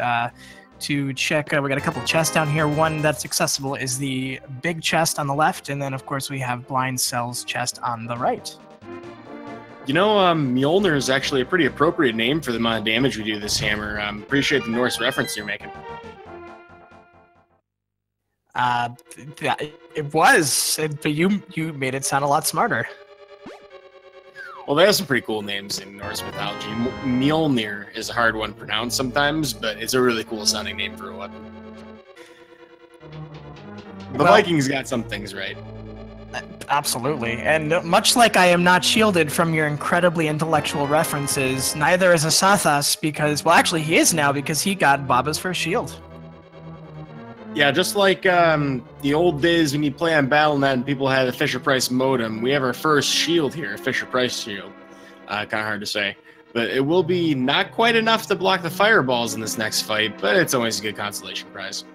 to check. We got a couple chests down here. One that's accessible is the big chest on the left, and then of course we have Blind Cell's chest on the right. Mjolnir is actually a pretty appropriate name for the amount of damage we do with this hammer. Appreciate the Norse reference you're making. It was, but you made it sound a lot smarter. Well, they have some pretty cool names in Norse mythology. Mjolnir is a hard one to pronounce sometimes, but it's a really cool sounding name for a weapon. The Vikings got some things right. Absolutely, and much like I am not shielded from your incredibly intellectual references, neither is Asazas because, well, actually he is now because he got Baba's first shield. Yeah, just like the old days when you play on Battle.net and people had a Fisher-Price modem, we have our first shield here, a Fisher-Price shield. Kind of hard to say. But it will be not quite enough to block the fireballs in this next fight, but it's always a good consolation prize.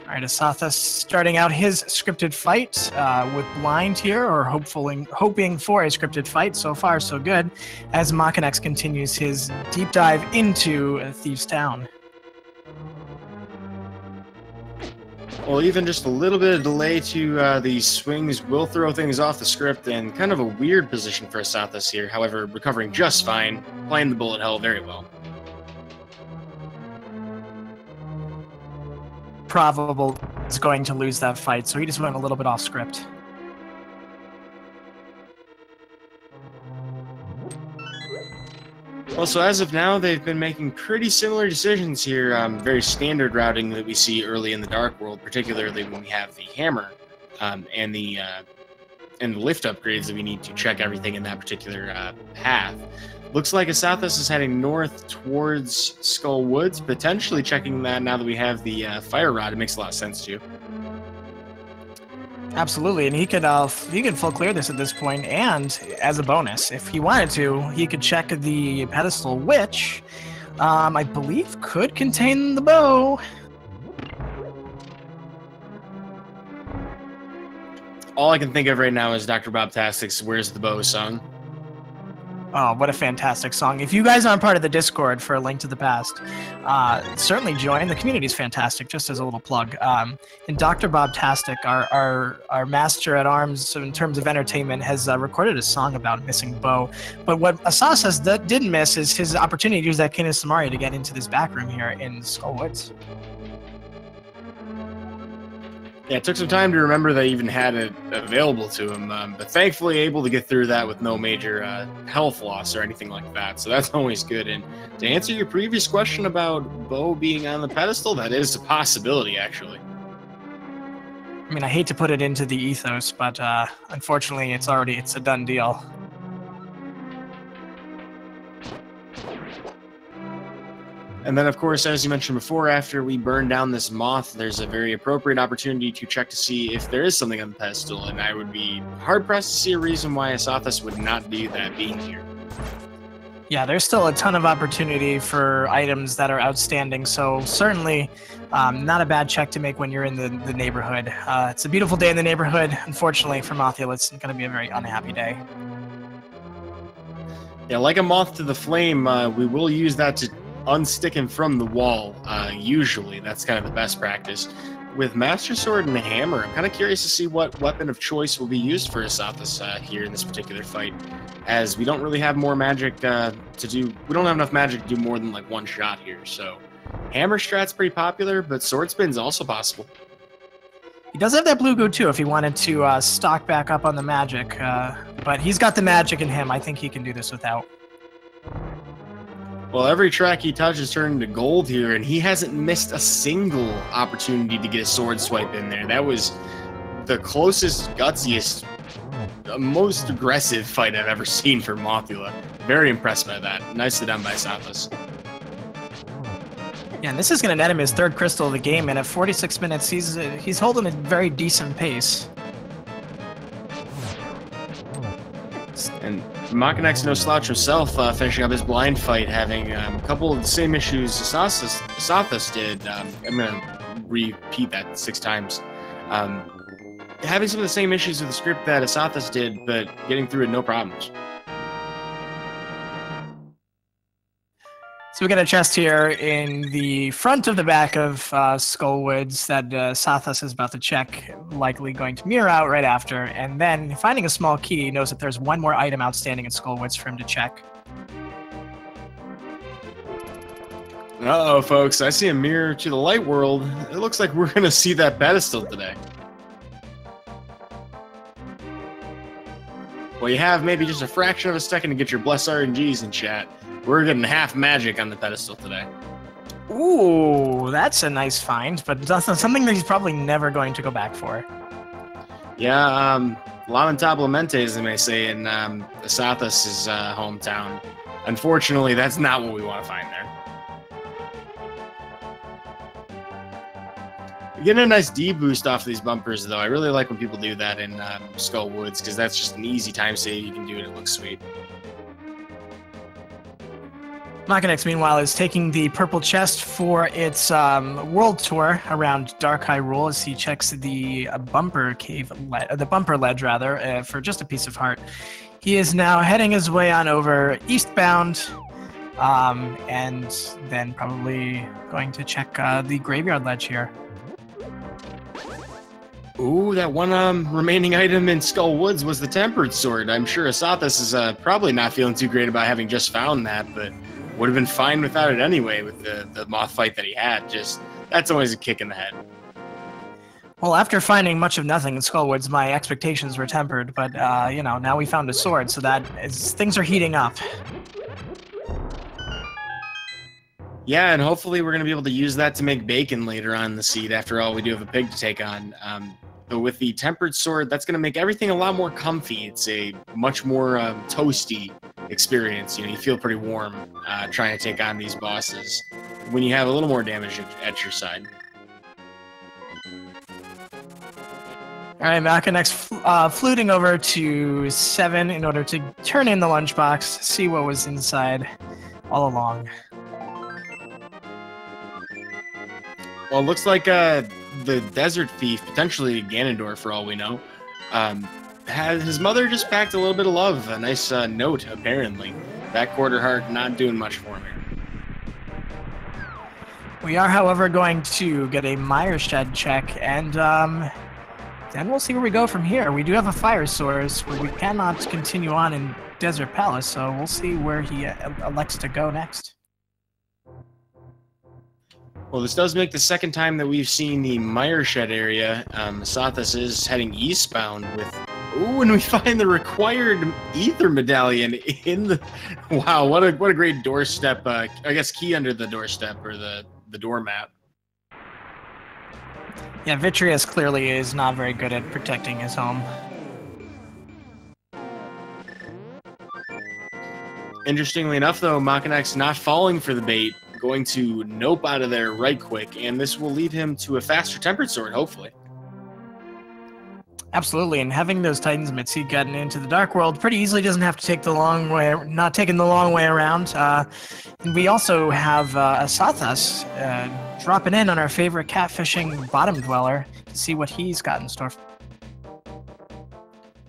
All right, Asazas starting out his scripted fight with Blind here, or hoping for a scripted fight. So far, so good, as Makinx continues his deep dive into Thieves Town. Well, even just a little bit of delay to these swings will throw things off the script, and kind of a weird position for Asazas here. However, recovering just fine, playing the bullet hell very well. Probable is going to lose that fight, so he just went a little bit off script. Well, so as of now, they've been making pretty similar decisions here. Very standard routing that we see early in the Dark World, particularly when we have the hammer and the lift upgrades that we need to check everything in that particular path. Looks like Asazas is heading north towards Skull Woods, potentially checking that now that we have the fire rod. It makes a lot of sense too. Absolutely, and he could full clear this at this point, and as a bonus, if he wanted to, he could check the pedestal, which I believe could contain the bow. All I can think of right now is Dr. Bob-tastic's "Where's the Bow" song. Oh, what a fantastic song. If you guys aren't part of the Discord for A Link to the Past, certainly join. The community is fantastic, just as a little plug. And Dr. Bob-tastic, our master at arms in terms of entertainment, has recorded a song about missing bow. But what asazas didn't miss is his opportunity to use that Kina Samari to get into this back room here in Skull Woods. Yeah, it took some time to remember they even had it available to him, but thankfully able to get through that with no major health loss or anything like that, so that's always good. And to answer your previous question about Bo being on the pedestal, that is a possibility, actually. I mean, I hate to put it into the ethos, but unfortunately it's a done deal. And then, of course, as you mentioned before, after we burn down this moth, there's a very appropriate opportunity to check to see if there is something on the pedestal, and I would be hard-pressed to see a reason why asazas would not do that being here. Yeah, there's still a ton of opportunity for items that are outstanding, so certainly not a bad check to make when you're in the neighborhood. It's a beautiful day in the neighborhood. Unfortunately for Mothula, it's going to be a very unhappy day. Yeah, like a moth to the flame, we will use that to unstick him from the wall. Usually, that's kind of the best practice. With Master Sword and Hammer, I'm kind of curious to see what weapon of choice will be used for asazas here in this particular fight, as we don't really have more magic to do. We don't have enough magic to do more than like one shot here. So, Hammer strat's pretty popular, but Sword Spin's also possible. He does have that blue goo too if he wanted to stock back up on the magic, but he's got the magic in him. I think he can do this without. Well, every track he touches turned into gold here, and he hasn't missed a single opportunity to get a sword swipe in there. That was the closest, gutsiest, most aggressive fight I've ever seen for Mothula. Very impressed by that. Nicely done by asazas. Yeah, and this is going to net him his third crystal of the game, and at 46 minutes, he's holding a very decent pace. And Makinx no slouch himself, finishing up his blind fight, having a couple of the same issues asazas did. I'm going to repeat that 6 times. Having some of the same issues with the script that asazas did, but getting through it no problems. So we got a chest here in the front of the back of Skullwoods that asazas is about to check, likely going to mirror out right after, and then finding a small key, he knows that there's one more item outstanding in Skullwoods for him to check. Uh-oh, folks, I see a mirror to the light world. It looks like we're going to see that pedestal today. Well, you have maybe just a fraction of a second to get your bless RNGs in chat. We're getting half magic on the pedestal today. Ooh, that's a nice find, but that's something that he's probably never going to go back for. Yeah, lamentablemente, as they may say in asazas' hometown. Unfortunately, that's not what we want to find there. You're getting a nice D boost off of these bumpers, though. I really like when people do that in Skull Woods, because that's just an easy time save you can do, and it looks sweet. Makinx, meanwhile, is taking the purple chest for its world tour around Dark Hyrule as he checks the bumper ledge, for just a piece of heart. He is now heading his way on over eastbound, and then probably going to check the graveyard ledge here. Ooh, that one remaining item in Skull Woods was the Tempered Sword. I'm sure asazas is probably not feeling too great about having just found that, but would have been fine without it anyway with the moth fight that he had. Just, that's always a kick in the head. Well, after finding much of nothing in Skullwoods, my expectations were tempered, but, you know, now we found a sword, so things are heating up. Yeah, and hopefully we're going to be able to use that to make bacon later on in the seed. After all, we do have a pig to take on. But with the Tempered Sword, that's going to make everything a lot more comfy. It's a much more toasty experience. You know, you feel pretty warm trying to take on these bosses when you have a little more damage at your side. All right, Makinx fluting over to 7 in order to turn in the lunchbox, see what was inside all along. Well, it looks like the desert thief, potentially Ganondorf for all we know, had his mother just packed a little bit of love, a nice note, apparently. That quarter heart not doing much for me. We are, however, going to get a Myershed check, and then we'll see where we go from here. We do have a fire source, but we cannot continue on in Desert Palace, so we'll see where he elects to go next. Well, this does make the second time that we've seen the Myershed area. Asazas is heading eastbound with... Ooh, and we find the required ether medallion in the... Wow, what a great doorstep, I guess key under the doorstep, or the doormat. Yeah, Vitreous clearly is not very good at protecting his home. Interestingly enough, though, Makinx not falling for the bait, going to nope out of there right quick, and this will lead him to a faster tempered sword, hopefully. Absolutely, and having those Titans Mitzi getting into the Dark World pretty easily doesn't have to take the long way, not taking the long way around. And we also have Asazas dropping in on our favorite catfishing bottom dweller to see what he's got in store.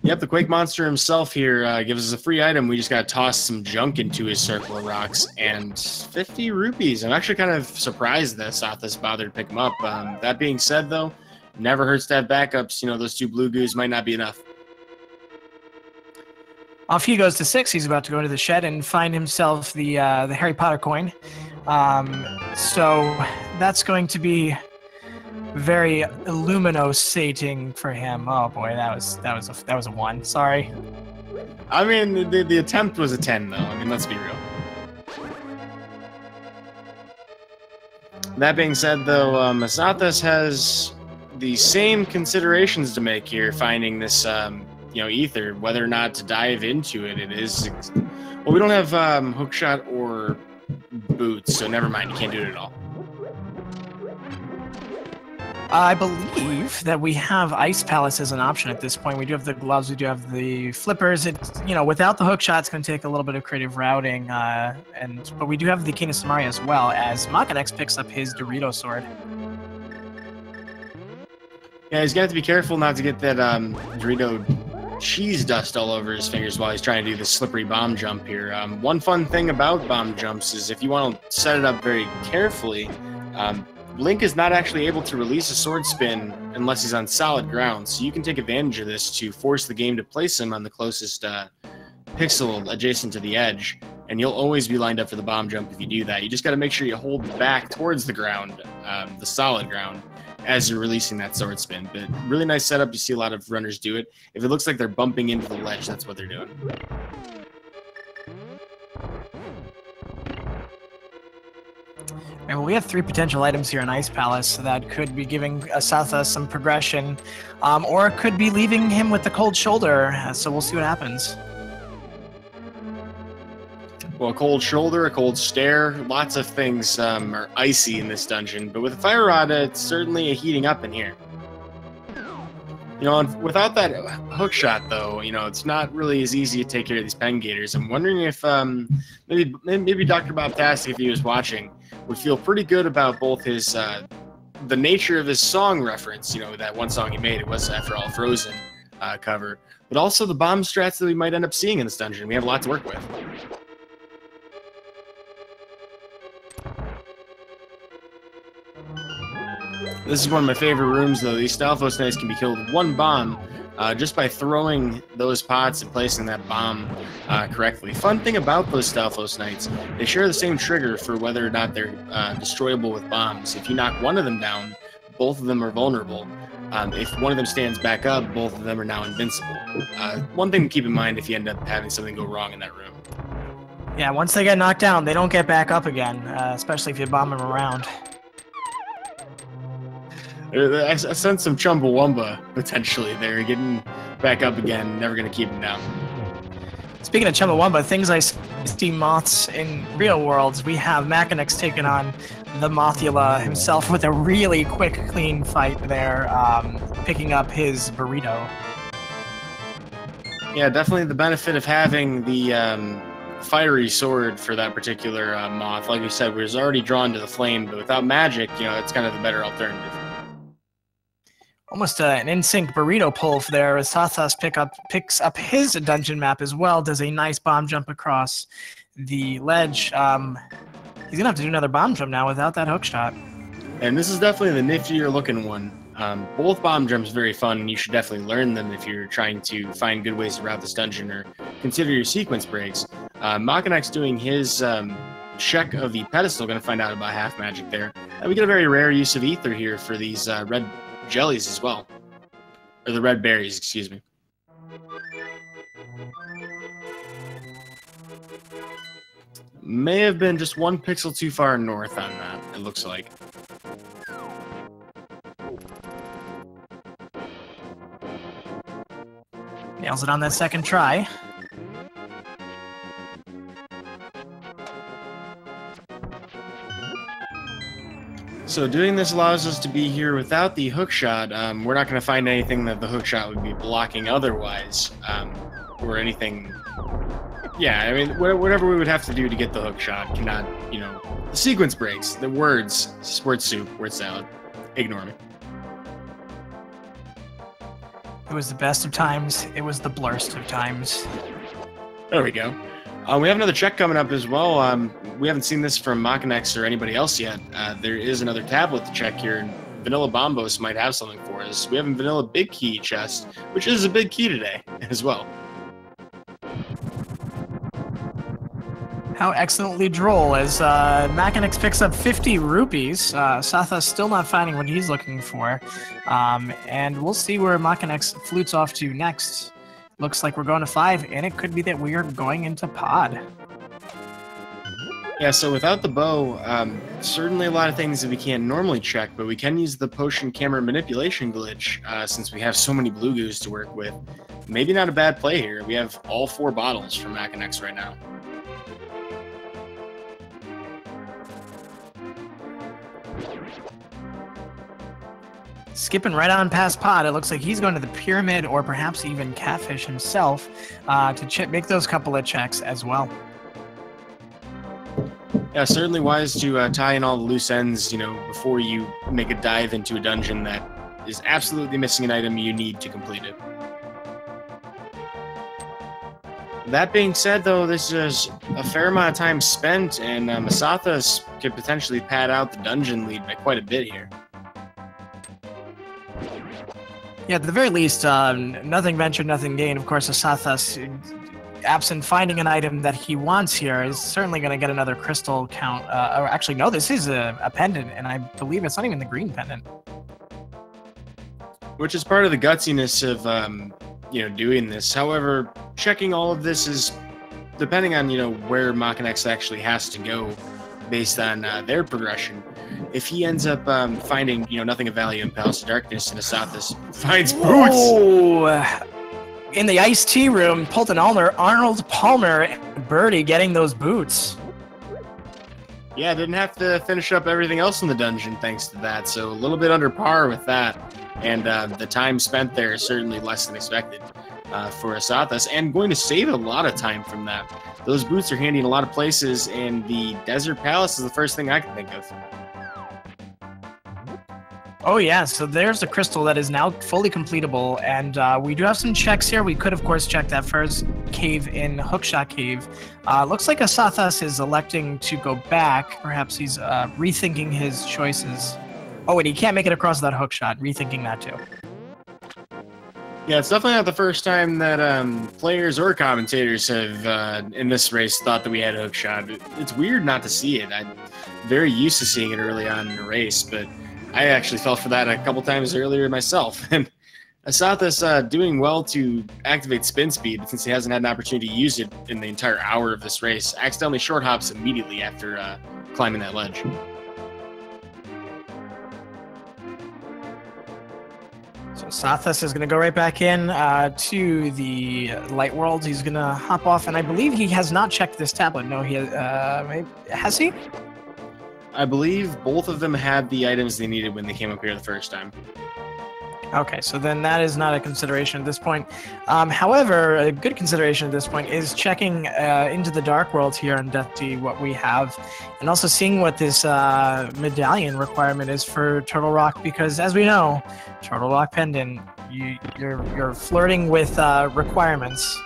Yep, the Quake Monster himself here gives us a free item. We just got to toss some junk into his circle of rocks, and 50 rupees. I'm actually kind of surprised that Asazas bothered to pick him up. That being said, though, never hurts to have backups. You know, those 2 blue goos might not be enough. Off he goes to 6. He's about to go into the shed and find himself the Harry Potter coin. So that's going to be very luminosating for him. Oh boy, that was a 1. Sorry. I mean, the attempt was a 10, though. I mean, let's be real. That being said, though, Asazas has the same considerations to make here, finding this, ether, whether or not to dive into it. It is, well, we don't have hookshot or boots, so never mind. You can't do it at all. I believe that we have Ice Palace as an option at this point. We do have the gloves, we do have the flippers. It's, without the hookshot, it's going to take a little bit of creative routing, but we do have the King of Samaria as well, as Makinx picks up his Dorito sword. Yeah, he's got to be careful not to get that Dorito cheese dust all over his fingers while he's trying to do the slippery bomb jump here. One fun thing about bomb jumps is if you want to set it up very carefully, Link is not actually able to release a sword spin unless he's on solid ground, so you can take advantage of this to force the game to place him on the closest pixel adjacent to the edge, and you'll always be lined up for the bomb jump if you do that. You just got to make sure you hold back towards the ground, the solid ground, as you're releasing that sword spin. But really nice setup. You see a lot of runners do it. If it looks like they're bumping into the ledge, that's what they're doing. Well, we have 3 potential items here in Ice Palace that could be giving Asazas some progression, or it could be leaving him with the cold shoulder, so we'll see what happens. Well, a cold shoulder, a cold stare, lots of things are icy in this dungeon, but with a fire rod, it's certainly a heating up in here. Without that hook shot, though, it's not really as easy to take care of these pen gators. I'm wondering if maybe Dr. Bobtastic, if he was watching, would feel pretty good about both his the nature of his song reference, that one song he made, it was, after all, Frozen cover, but also the bomb strats that we might end up seeing in this dungeon. We have a lot to work with. This is one of my favorite rooms, though. These Stalfos Knights can be killed with 1 bomb just by throwing those pots and placing that bomb correctly. Fun thing about those Stalfos Knights, they share the same trigger for whether or not they're destroyable with bombs. If you knock one of them down, both of them are vulnerable. If one of them stands back up, both of them are now invincible. One thing to keep in mind if you end up having something go wrong in that room. Yeah, once they get knocked down, they don't get back up again, especially if you bomb them around. I sense some Chumbawamba potentially there, getting back up again, never going to keep him down. Speaking of Chumbawamba, things I see moths in real worlds, we have Makinx taking on the Mothula himself with a really quick, clean fight there, picking up his burrito. Yeah, definitely the benefit of having the fiery sword for that particular moth. Like you said, we was already drawn to the flame, but without magic, it's kind of the better alternative. Almost an in-sync burrito pull there as Asazas picks up his dungeon map as well, does a nice bomb jump across the ledge. He's going to have to do another bomb jump now without that hook shot. And this is definitely the niftier looking one. Both bomb jumps very fun, and you should definitely learn them if you're trying to find good ways to route this dungeon or consider your sequence breaks. Makinx doing his check of the pedestal, going to find out about half magic there. And we get a very rare use of ether here for these red jellies as well. Or the red berries, excuse me. May have been just 1 pixel too far north on that, it looks like. Nails it on that second try. So doing this allows us to be here without the hook shot. We're not going to find anything that the hook shot would be blocking otherwise, or anything. Yeah, I mean, whatever we would have to do to get the hook shot cannot, the sequence breaks, the words, word soup, word salad, ignore me. It was the best of times. It was the blurst of times. There we go. We have another check coming up as well. We haven't seen this from Makinx or anybody else yet. There is another tablet to check here, and Vanilla Bombos might have something for us. We have a Vanilla Big Key chest, which is a big key today as well. How excellently droll as Makinx picks up 50 rupees. Satha's still not finding what he's looking for. And we'll see where Makinx flutes off to next. Looks like we're going to 5, and it could be that we are going into pod. Yeah, so without the bow, certainly a lot of things that we can't normally check, but we can use the potion camera manipulation glitch since we have so many blue goos to work with. Maybe not a bad play here. We have all 4 bottles from Makinx right now. Skipping right on past pod, it looks like he's going to the pyramid or perhaps even Catfish himself to make those couple of checks as well. Yeah, certainly wise to tie in all the loose ends, before you make a dive into a dungeon that is absolutely missing an item you need to complete it. That being said, though, this is a fair amount of time spent, and Masathas could potentially pad out the dungeon lead by quite a bit here. Yeah, at the very least, nothing ventured, nothing gained. Of course, Asathas, absent finding an item that he wants here, is certainly going to get another crystal count. Or actually, no, this is a pendant, and I believe it's not even the green pendant. Which is part of the gutsiness of, doing this. However, checking all of this is depending on, where Makinx actually has to go based on their progression. If he ends up finding, nothing of value in Palace of Darkness, and Asathas finds boots. Oh, in the iced tea room, Polton Arnold Palmer, and Birdie getting those boots. Yeah, didn't have to finish up everything else in the dungeon thanks to that, so a little bit under par with that. And the time spent there is certainly less than expected for Asathas, and going to save a lot of time from that. Those boots are handy in a lot of places, and the Desert Palace is the first thing I can think of. Oh yeah, so there's the crystal that is now fully completable, and we do have some checks here. We could, of course, check that first cave in Hookshot Cave. Looks like Asathas is electing to go back. Perhaps he's rethinking his choices. Oh, and he can't make it across that hookshot. Rethinking that too. Yeah, it's definitely not the first time that players or commentators have, in this race, thought that we had a hookshot. It's weird not to see it. I'm very used to seeing it early on in the race, but I actually fell for that a couple times earlier myself. And Asathas doing well to activate spin speed since he hasn't had an opportunity to use it in the entire hour of this race. Accidentally short hops immediately after climbing that ledge. So Asathas is going to go right back in to the light world. He's going to hop off, and I believe he has not checked this tablet. No, he has he? I believe both of them had the items they needed when they came up here the first time. Okay, so then that is not a consideration at this point. However, a good consideration at this point is checking into the Dark World here on Death D what we have, and also seeing what this medallion requirement is for Turtle Rock, because as we know, Turtle Rock Pendant, you're flirting with requirements.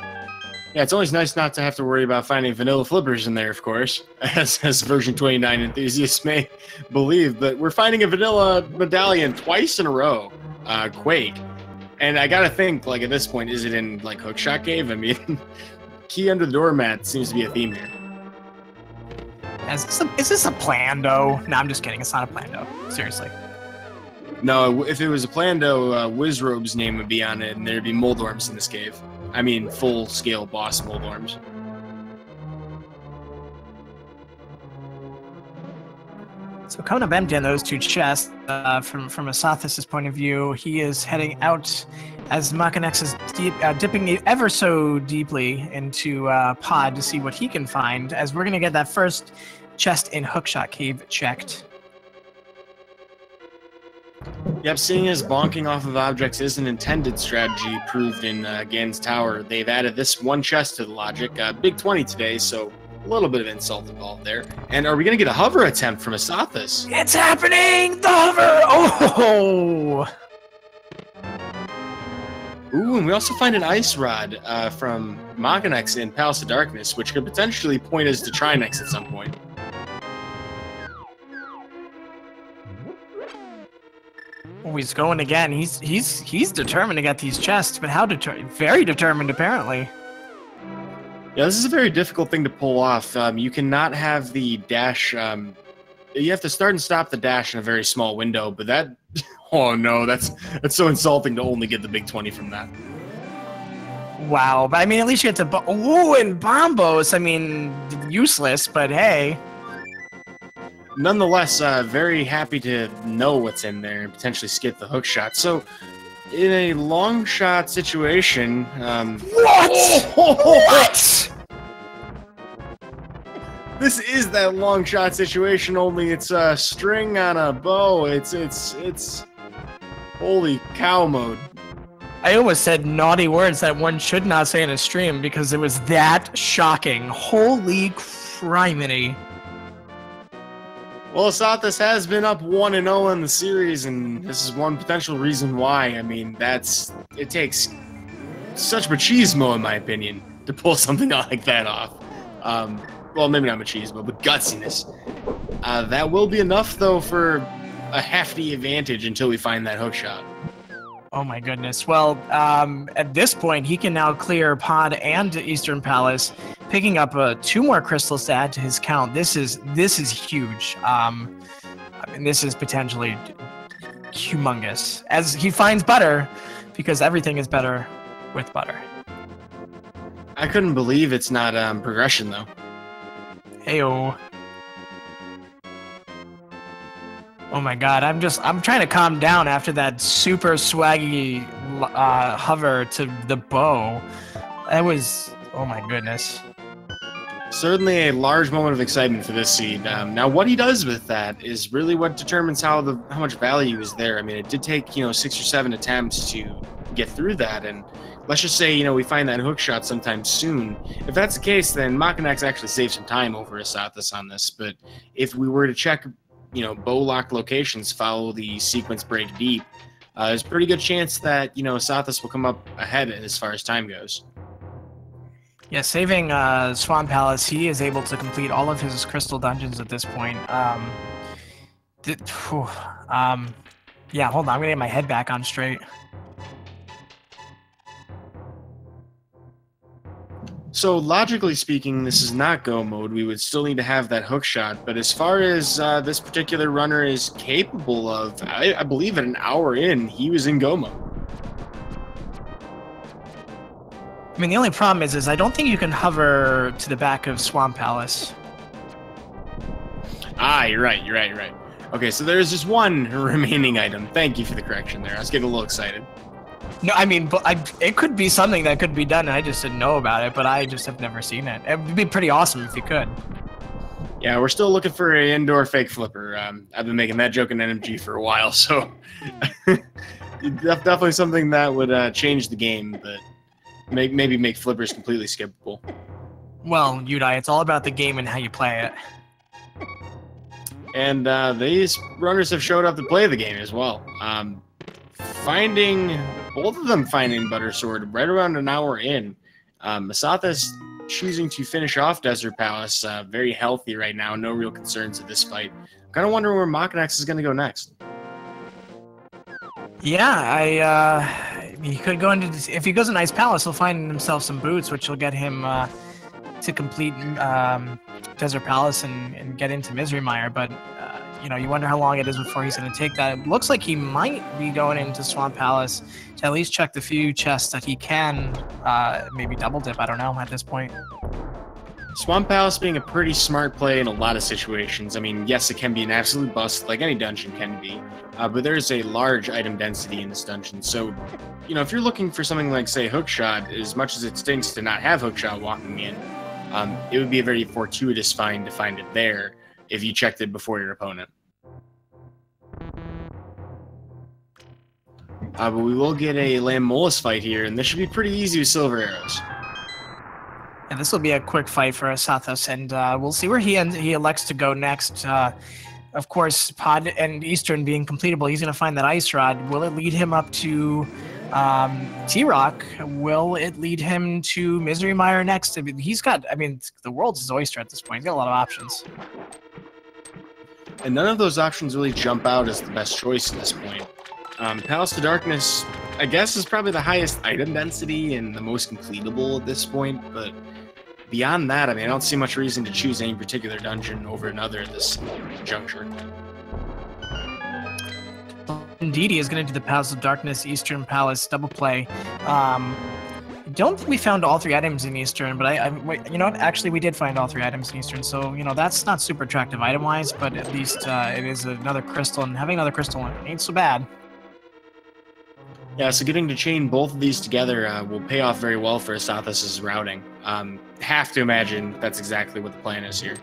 Yeah, it's always nice not to have to worry about finding vanilla flippers in there, of course, as version 29 enthusiasts may believe, but we're finding a vanilla medallion twice in a row. Quake. And I gotta think, like, at this point, is it in, like, Hookshot Cave? I mean, key under the doormat seems to be a theme here. Is this a Plando? No, I'm just kidding. It's not a Plando. Seriously. No, if it was a Plando, Wizrobe's name would be on it, and there'd be Moldorms in this cave. I mean, full-scale boss Moldorms. So coming up empty on those two chests, from Asazas' point of view, he is heading out as Makinx is dipping ever so deeply into Pod to see what he can find, as we're going to get that first chest in Hookshot Cave checked. Yep, seeing as bonking off of objects is an intended strategy proved in Gan's Tower, they've added this one chest to the logic. Big 20 today, so a little bit of insult involved there. And are we going to get a hover attempt from Asazas? It's happening! The hover! Oh! Ooh, and we also find an ice rod from Makinx in Palace of Darkness, which could potentially point us to Trinex at some point. Oh, he's going again. He's determined to get these chests, but how determined? Very determined, apparently. Yeah, this is a very difficult thing to pull off. You cannot have the dash. You have to start and stop the dash in a very small window, but that. Oh no, that's so insulting to only get the big 20 from that. Wow, but I mean, at least you get to. Oh, and Bombos. I mean, useless, but hey. Nonetheless, very happy to know what's in there and potentially skip the hook shot. So, in a long shot situation, What? What? This is that long shot situation. Only it's a string on a bow. It's holy cow mode. I almost said naughty words that one should not say in a stream because it was that shocking. Holy criminy. Well, Asazas has been up 1-0 in the series, and this is one potential reason why. I mean, it takes such machismo, in my opinion, to pull something like that off. Well, maybe not machismo, but gutsiness. That will be enough, though, for a hefty advantage until we find that hook shot. Oh my goodness. Well, at this point, he can now clear Pod and Eastern Palace, picking up 2 more crystals to add to his count. This is huge. I mean, this is potentially humongous. As he finds butter, because everything is better with butter. I couldn't believe it's not progression, though. Heyo. Oh my god, I'm trying to calm down after that super swaggy hover to the bow. That was, oh my goodness. Certainly a large moment of excitement for this seed. Now, what he does with that is really what determines how much value is there. I mean, it did take 6 or 7 attempts to get through that, and let's just say we find that hook shot sometime soon. If that's the case, then Makinx actually saves some time over Asazas on this. But if we were to check, bow lock locations, follow the sequence break deep, there's a pretty good chance that Asazas will come up ahead as far as time goes. Yeah, saving Swan Palace, he is able to complete all of his crystal dungeons at this point. Yeah, hold on, I'm gonna get my head back on straight. So logically speaking, this is not go mode. We would still need to have that hook shot. But as far as this particular runner is capable of, I believe at an hour in, he was in go mode. I mean, the only problem is I don't think you can hover to the back of Swamp Palace. Ah, you're right. Okay, so there's just one remaining item. Thank you for the correction there. I was getting a little excited. No, I mean, it could be something that could be done, and I just didn't know about it, but I just have never seen it. It would be pretty awesome if you could. Yeah, we're still looking for an indoor fake flipper. I've been making that joke in NMG for a while, so definitely something that would change the game, but maybe make flippers completely skippable. Well, Yudai, it's all about the game and how you play it. And these runners have showed up to play the game as well. Both of them finding Buttersword right around an hour in. Asazas choosing to finish off Desert Palace, very healthy right now, no real concerns at this fight. I'm kind of wondering where Makinx is going to go next. Yeah, he could go into, if he goes to Ice Palace, he'll find himself some boots, which will get him to complete Desert Palace and get into Misery Mire, but you know, you wonder how long it is before he's going to take that. It looks like he might be going into Swamp Palace to at least check the few chests that he can maybe double dip. I don't know at this point. Swamp Palace being a pretty smart play in a lot of situations. I mean, yes, it can be an absolute bust, like any dungeon can be, but there's a large item density in this dungeon. So, you know, if you're looking for something like, say, Hookshot, as much as it stinks to not have Hookshot walking in, it would be a very fortuitous find to find it there if you checked it before your opponent. But we will get a Lamb-Molus fight here, and this should be pretty easy with Silver Arrows. And this will be a quick fight for Asazas, and we'll see where he elects to go next. Of course, Pod and Eastern being completable, he's going to find that Ice Rod. Will it lead him up to T-Rock? Will it lead him to Misery Mire next? I mean, the world's his oyster at this point. He's got a lot of options. And none of those options really jump out as the best choice at this point. Palace to Darkness, I guess, is probably the highest item density and the most completable at this point, but beyond that, I mean, I don't see much reason to choose any particular dungeon over another at this juncture. Indeed, he is going to do the Palace of Darkness, Eastern Palace double play. Don't think we found all 3 items in Eastern, but you know what? Actually, we did find all 3 items in Eastern, so, you know, that's not super attractive item-wise, but at least it is another crystal, and having another crystal ain't so bad. Yeah, so getting to chain both of these together will pay off very well for Asazas' routing. Have to imagine that's exactly what the plan is here.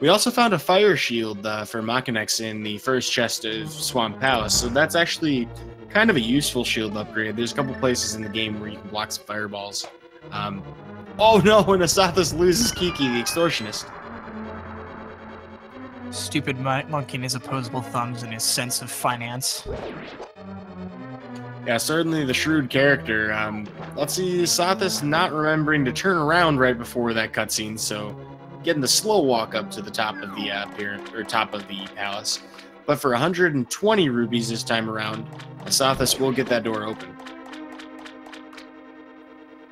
We also found a fire shield for Makinx in the first chest of Swamp Palace, so that's actually kind of a useful shield upgrade. There's a couple places in the game where you can block some fireballs. Oh no, and Asazas loses Kiki, the extortionist. Stupid monkey and his opposable thumbs and his sense of finance. Yeah, certainly the shrewd character. Let's see, Asazas not remembering to turn around right before that cutscene, so getting the slow walk up to the top of the top of the palace. But for 120 rubies this time around, Asazas will get that door open.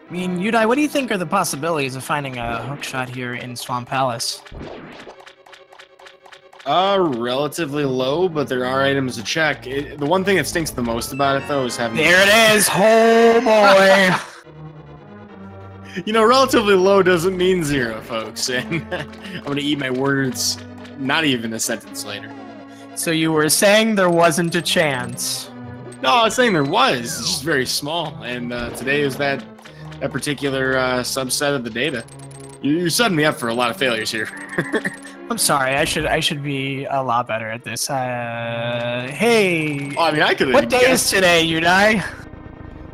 I mean, Yudai, what do you think are the possibilities of finding a hookshot here in Swamp Palace? Relatively low, but there are items to check. The one thing that stinks the most about it, though, is having... There it is! Oh, boy! You know, relatively low doesn't mean 0, folks, and I'm gonna eat my words not even a sentence later. So you were saying there wasn't a chance? No, I was saying there was. It's just very small, and today is that particular subset of the data. You're setting me up for a lot of failures here. I'm sorry. I should be a lot better at this. Hey. Oh, I mean, I could. What day is today, Yudai?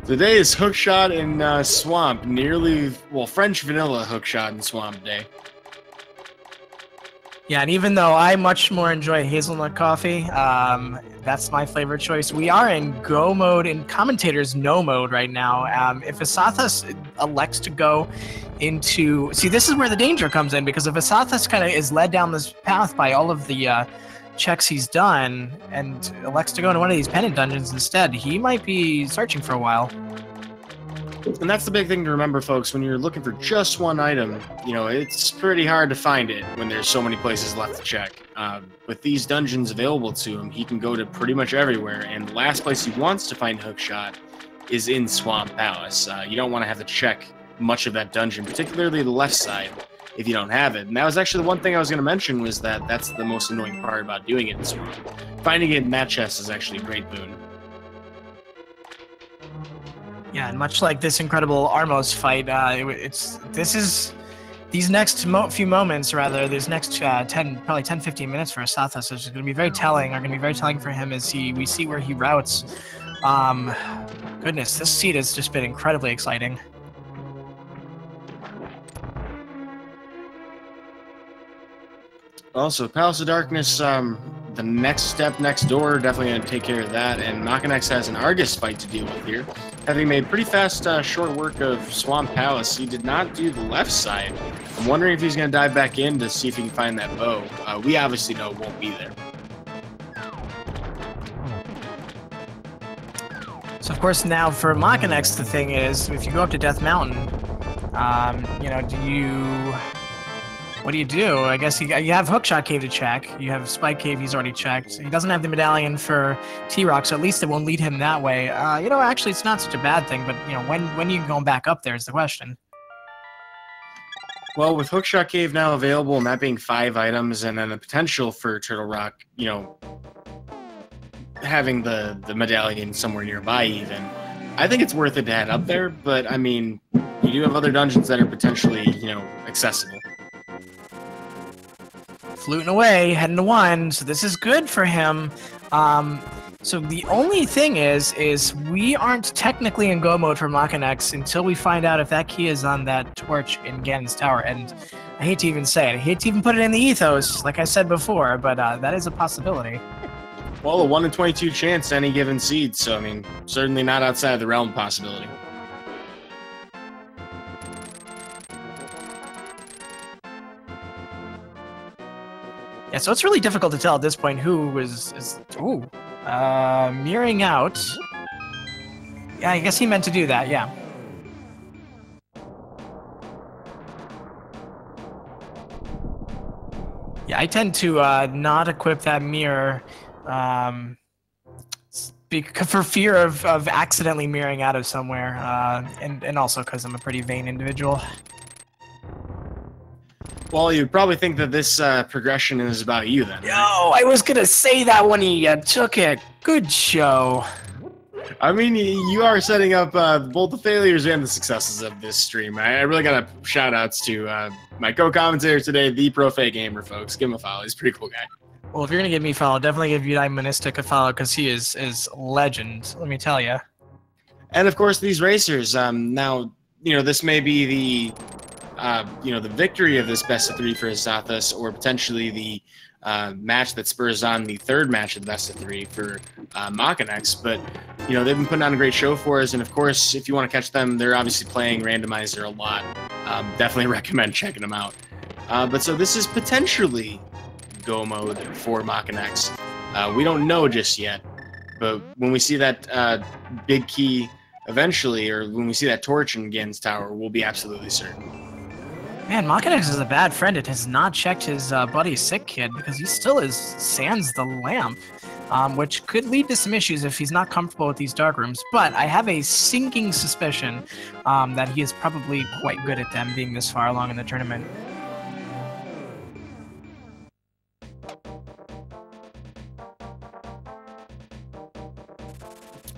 Today is Hookshot in Swamp. French vanilla Hookshot in Swamp Day. Yeah, and even though I much more enjoy hazelnut coffee, that's my flavor choice. We are in go mode, in commentators no mode right now. If Asazas elects to go into... See, this is where the danger comes in, because if Asazas kind of is led down this path by all of the checks he's done and elects to go into one of these pendant dungeons instead, he might be searching for a while. And that's the big thing to remember, folks. When you're looking for just one item, you know, it's pretty hard to find it when there's so many places left to check. With these dungeons available to him, he can go to pretty much everywhere, and the last place he wants to find Hookshot is in Swamp Palace. You don't want to have to check much of that dungeon, particularly the left side, if you don't have it. And that was actually the one thing I was going to mention, was that that's the most annoying part about doing it in Swamp. Finding it in that chest is actually a great boon. Yeah, and much like this incredible Armos fight, this is these next few moments, rather, these next probably 10, 15 minutes for Asazas is going to be very telling. Are going to be very telling for him as we see where he routes. Goodness, this seed has just been incredibly exciting. Also, Palace of Darkness, the next step next door, definitely going to take care of that. And Makinx has an Argus fight to deal with here. Having made pretty fast short work of Swamp Palace, he did not do the left side. I'm wondering if he's going to dive back in to see if he can find that bow. We obviously know it won't be there. So, of course, now for Makinx, the thing is, if you go up to Death Mountain, you know, what do you do? I guess you have Hookshot Cave to check. You have Spike Cave he's already checked. He doesn't have the medallion for T-Rock, so at least it won't lead him that way. You know, actually, it's not such a bad thing, but, you know, when are you going back up there is the question. Well, with Hookshot Cave now available, and that being 5 items, and then the potential for Turtle Rock, you know, having the medallion somewhere nearby even, I think it's worth it to head up there, but, I mean, you do have other dungeons that are potentially, you know, accessible. Fluting away, heading to 1, so this is good for him. So the only thing is we aren't technically in go mode for Makinx until we find out if that key is on that torch in Ganon's Tower. And I hate to even say it, I hate to even put it in the ethos, like I said before, but that is a possibility. Well, a 1 in 22 chance any given seed, so I mean, certainly not outside of the realm of possibility. Yeah, so it's really difficult to tell at this point who is mirroring out. Yeah, I guess he meant to do that, yeah. Yeah, I tend to not equip that mirror for fear of accidentally mirroring out of somewhere, and also because I'm a pretty vain individual. Well, you'd probably think that this progression is about you then. Yo, I was gonna say that when he took it. Good show. I mean, you are setting up both the failures and the successes of this stream. I really got to shout outs to my co-commentator today, the Pro Fake Gamer, folks. Give him a follow. He's a pretty cool guy. Well, if you're gonna give me a follow, definitely give Udai Monistic a follow because he is legend. Let me tell you. And of course, these racers. Now, you know, this may be the you know, the victory of this best of 3 for Asazas, or potentially the match that spurs on the 3rd match of the best of 3 for Makinx. But, you know, they've been putting on a great show for us. And of course, if you want to catch them, they're obviously playing Randomizer a lot. Definitely recommend checking them out. But so this is potentially go mode for Makinx. We don't know just yet, but when we see that big key eventually, or when we see that torch in Ganon's Tower, we'll be absolutely certain. Man, Makinx is a bad friend. It has not checked his buddy Sick Kid because he still is sans the lamp, which could lead to some issues if he's not comfortable with these dark rooms. But I have a sinking suspicion that he is probably quite good at them being this far along in the tournament.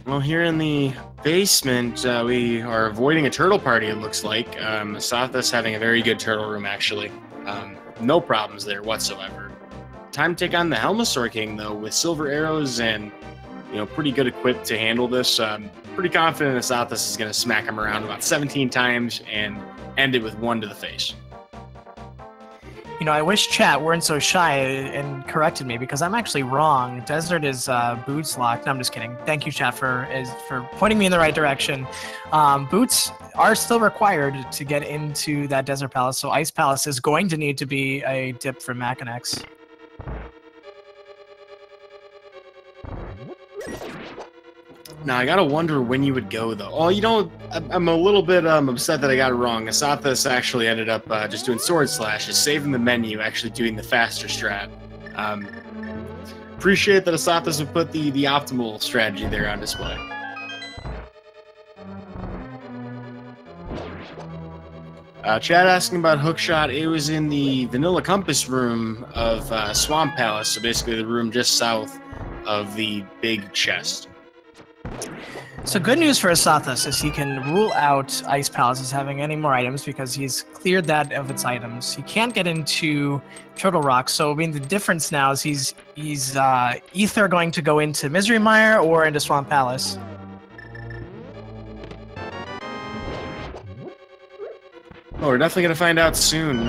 Well, here in the basement, we are avoiding a turtle party, it looks like. Asazas having a very good turtle room, actually. No problems there whatsoever. Time to take on the Helmasaur King, though, with silver arrows and, you know, pretty good equipped to handle this. Pretty confident Asazas is going to smack him around about 17 times and end it with 1 to the face. You know, I wish chat weren't so shy and corrected me because I'm actually wrong. Desert is boots locked. No, I'm just kidding. Thank you, chat, for pointing me in the right direction. Boots are still required to get into that Desert Palace, so Ice Palace is going to need to be a dip for Makinx. Now, I gotta wonder when you would go, though. Oh, you know, I'm a little bit upset that I got it wrong. Asazas actually ended up just doing sword slashes, saving the menu, actually doing the faster strat. Appreciate that Asazas would put the optimal strategy there on display. Chad asking about Hookshot. It was in the Vanilla Compass room of Swamp Palace, so basically the room just south of the big chest. So good news for Asazas is he can rule out Ice Palace as having any more items because he's cleared that of its items. He can't get into Turtle Rock, so I mean the difference now is he's either going to go into Misery Mire or into Swamp Palace. Oh, we're definitely going to find out soon.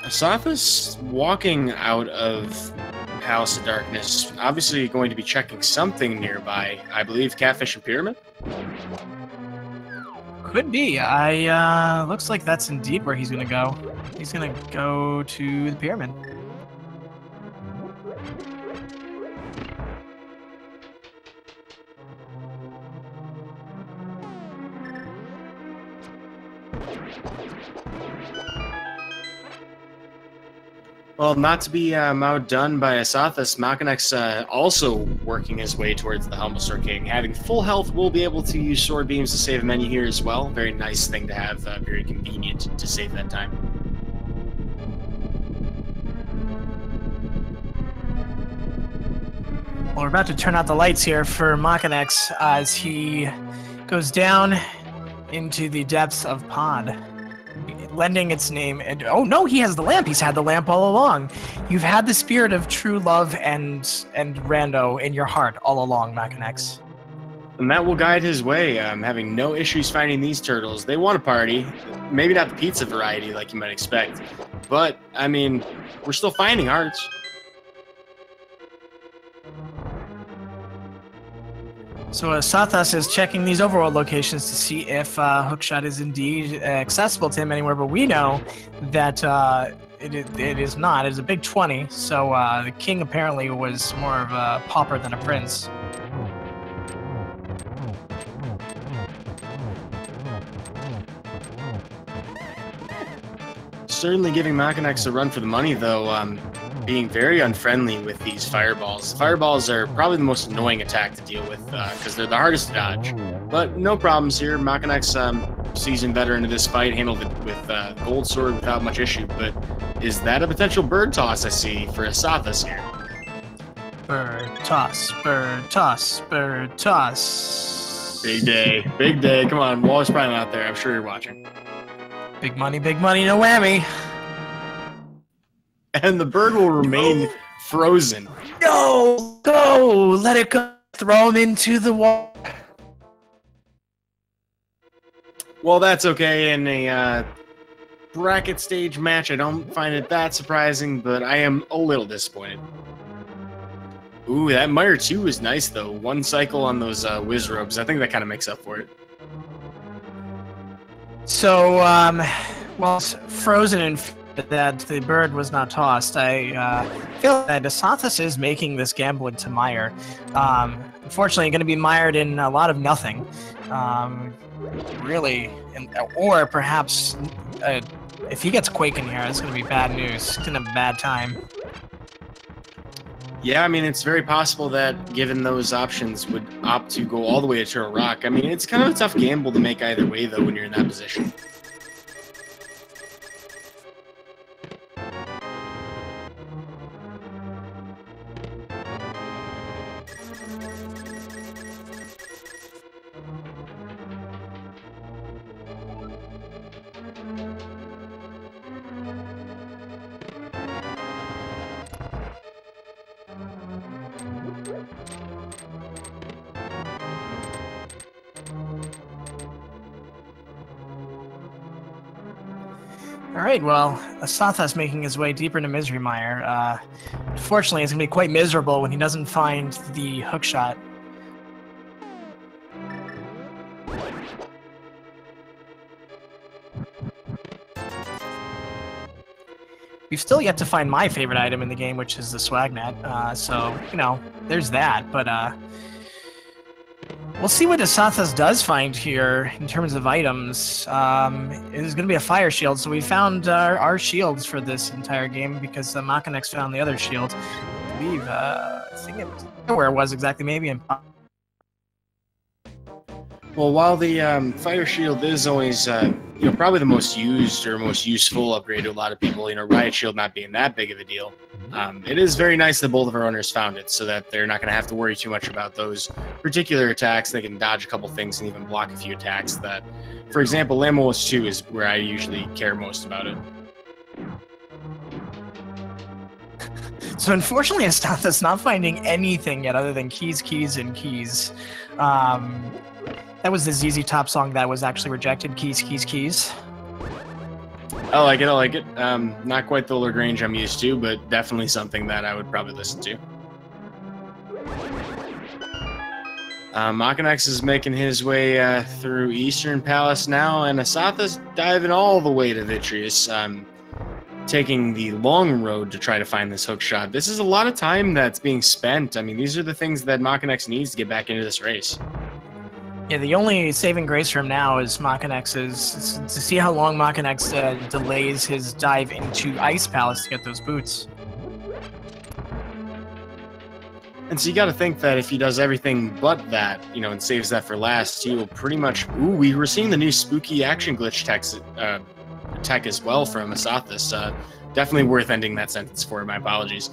Asazas walking out of Palace of Darkness, obviously going to be checking something nearby. I believe Catfish and Pyramid? Could be. Looks like that's indeed where he's going to go. He's going to go to the Pyramid. Well, not to be outdone by Asazas, Makinx also working his way towards the Helmstor King. Having full health, will be able to use sword beams to save a menu here as well. Very nice thing to have, very convenient to save that time. Well, we're about to turn out the lights here for Makinx as he goes down into the depths of Pod, lending its name. And oh no, he has the lamp. He's had the lamp all along. You've had the spirit of true love and rando in your heart all along, Makinx. And that will guide his way. Having no issues finding these turtles. They want a party. Maybe not the pizza variety like you might expect, but I mean, we're still finding hearts. So Asazas is checking these overworld locations to see if Hookshot is indeed accessible to him anywhere, but we know that it is not. It's a big 20, so the king apparently was more of a pauper than a prince. Certainly giving Makinx a run for the money, though, being very unfriendly with these fireballs. Fireballs are probably the most annoying attack to deal with, because they're the hardest to dodge. But no problems here. Makinx, seasoned veteran of this fight, handled it with Gold Sword without much issue. But is that a potential bird toss I see for Asazas here? Bird toss, bird toss, bird toss. Big day, big day. Come on, Waller's probably not there. I'm sure you're watching. Big money, no whammy. And the bird will remain frozen. No! Go! Let it go! Throw him into the wall. Well, that's okay. In a bracket stage match, I don't find it that surprising, but I am a little disappointed. Ooh, that Mire 2 is nice, though. One cycle on those whiz robes. I think that kind of makes up for it. So, while it's frozen and that the bird was not tossed, I feel that Asazas is making this gamble into mire. Unfortunately, going to be mired in a lot of nothing. Really, or perhaps if he gets Quake in here, it's going to be bad news. He's going to have a bad time. Yeah, I mean, it's very possible that, given those options, would opt to go all the way to Turtle Rock. I mean, it's kind of a tough gamble to make either way, though, when you're in that position. Alright, well, Asazas making his way deeper into Misery Mire. Unfortunately, it's going to be quite miserable when he doesn't find the hookshot. We've still yet to find my favorite item in the game, which is the Swagnet. So, you know, there's that, but we'll see what Asazas does find here in terms of items. It's going to be a fire shield, so we found our shields for this entire game because Makinx found the other shield. I believe, I think it was where it was exactly, maybe in... Well, while the fire shield is always probably the most used or most useful upgrade to a lot of people. Riot Shield not being that big of a deal. It is very nice that both of our owners found it, so that they're not going to have to worry too much about those particular attacks. They can dodge a couple things and even block a few attacks. That, for example, Lamos 2 is where I usually care most about it. So unfortunately, Astata's not finding anything yet other than keys, and keys. That was the ZZ Top song that was actually rejected. Keys. I like it. Not quite the Lagrange I'm used to, but definitely something that I would probably listen to. Makinx is making his way through Eastern Palace now, and Asatha's diving all the way to Vitreous, taking the long road to try to find this hook shot. This is a lot of time that's being spent. I mean, these are the things that Makinx needs to get back into this race. Yeah, the only saving grace for him now is Makinx's to see how long Makinx delays his dive into Ice Palace to get those boots. And so you got to think that if he does everything but that, and saves that for last, he will pretty much... Ooh, we were seeing the new spooky action glitch tech as well from Asathas. Definitely worth ending that sentence for. My apologies.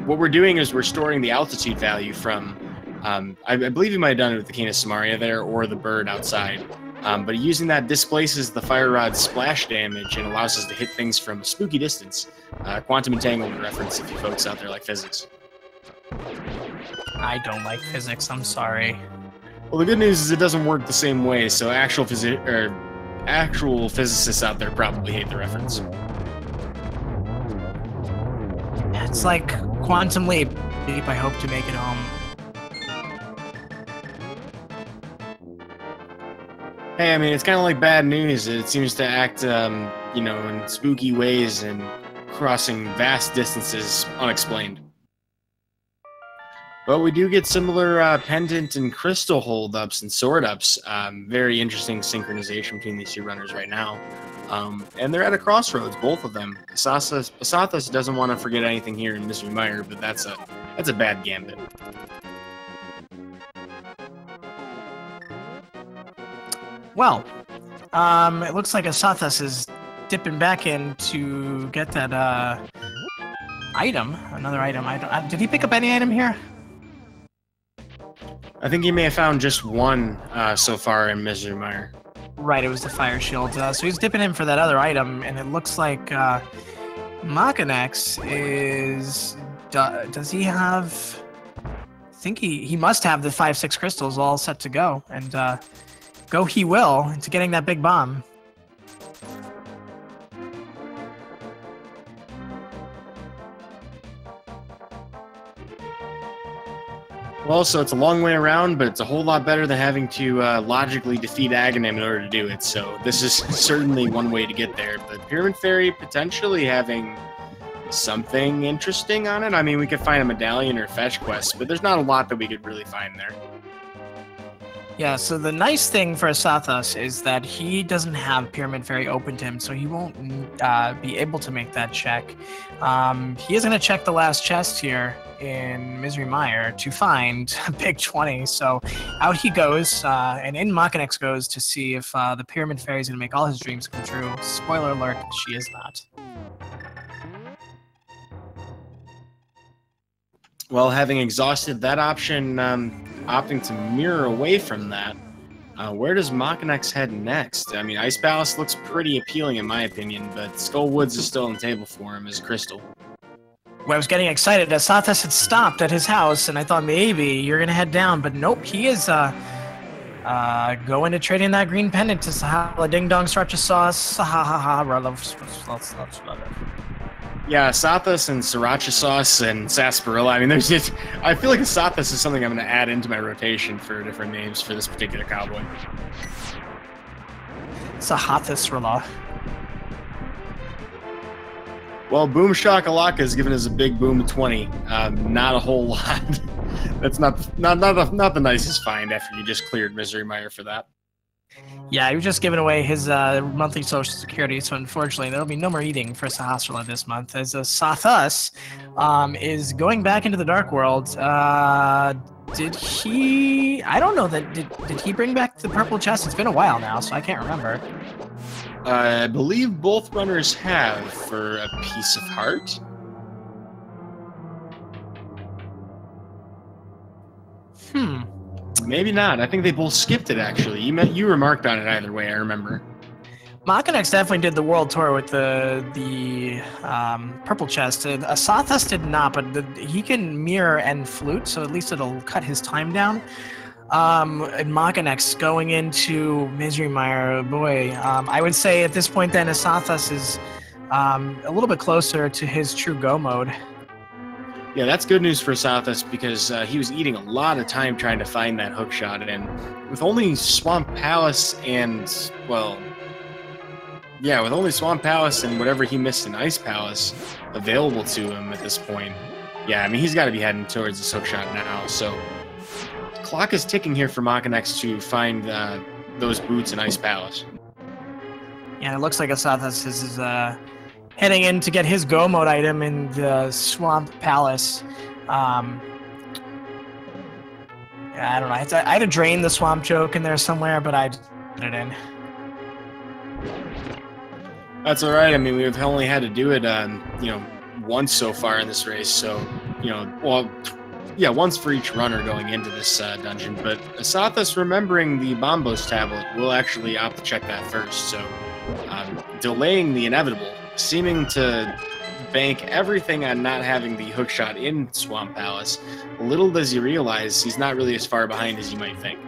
What we're doing is we're storing the altitude value from... I believe he might have done it with the Canis Samaria there, or the bird outside. But using that displaces the Fire Rod's splash damage and allows us to hit things from a spooky distance. Quantum entanglement reference if you folks out there like physics. I don't like physics, I'm sorry. Well, the good news is it doesn't work the same way, so actual physicists out there probably hate the reference. It's like Quantum Leap. I hope to make it home. Hey, I mean, it's kind of like bad news. It seems to act, in spooky ways and crossing vast distances unexplained. But we do get similar pendant and crystal holdups and sword-ups. Very interesting synchronization between these two runners right now. And they're at a crossroads, both of them. Asathas doesn't want to forget anything here in Misery Mire, but that's a bad gambit. Well, it looks like Asathas is dipping back in to get that item, another item. Did he pick up any item here? I think he may have found just one so far in Misery Mire. Right, it was the fire shield. So he's dipping in for that other item, and it looks like Makinx is... does he have... I think he must have the 5-6 crystals all set to go, and go he will into getting that big bomb. Well, so it's a long way around, but it's a whole lot better than having to logically defeat Aghanim in order to do it. So this is certainly one way to get there. But Pyramid Fairy potentially having something interesting on it. I mean, we could find a medallion or fetch quest, but there's not a lot that we could really find there. Yeah, so the nice thing for Asathas is that he doesn't have Pyramid Fairy open to him, so he won't be able to make that check. He is going to check the last chest here in Misery Mire to find a big 20. So out he goes, and in Makinx goes to see if the Pyramid Fairy is going to make all his dreams come true. Spoiler alert, she is not. Well, having exhausted that option, opting to mirror away from that, where does Makinx head next? I mean, Ice Palace looks pretty appealing in my opinion, but Skull Woods is still on the table for him as Crystal. Well, I was getting excited. Asathas had stopped at his house, and I thought maybe you're going to head down, but nope, he is going to trade in that green pendant to Sahala Ding Dong Sriracha Sauce. Ha ha ha, love it. Yeah, Asathas and Sriracha Sauce and Sarsaparilla. I mean, there's just... I feel like Asathas is something I'm going to add into my rotation for different names for this particular cowboy. Sahathasrilla. Well, Boom Shakalaka has given us a big boom of 20. Not a whole lot. That's not the nicest find after you just cleared Misery Mire for that. Yeah, he was just giving away his monthly social security, so unfortunately there'll be no more eating for Sahasrahla this month, as Sathas is going back into the Dark World. Did he... I don't know that... Did he bring back the purple chest? It's been a while now, so I can't remember. I believe both runners have for a piece of heart. Maybe not. I think they both skipped it, actually. You remarked on it either way, I remember. Makinx definitely did the world tour with the purple chest. Asathas did not, but he can mirror and flute, so at least it'll cut his time down. And Makinx going into Misery Mire, boy, I would say at this point then Asathas is a little bit closer to his true go mode. Yeah, that's good news for Asathas because he was eating a lot of time trying to find that hook shot, and with only Swamp Palace and, well, yeah, with only Swamp Palace and whatever he missed in Ice Palace available to him at this point, yeah, I mean, he's got to be heading towards this hook shot now, so clock is ticking here for Makinx to find those boots in Ice Palace. Yeah, it looks like Asathas is heading in to get his go mode item in the Swamp Palace. I don't know. I had to drain the swamp joke in there somewhere, but I just put it in. That's all right. I mean, we've only had to do it, once so far in this race. So, well, yeah, once for each runner going into this dungeon. But Asathas, remembering the Bombos tablet, will actually opt to check that first. So, delaying the inevitable, seeming to bank everything on not having the hookshot in Swamp Palace. Little does he realize he's not really as far behind as you might think.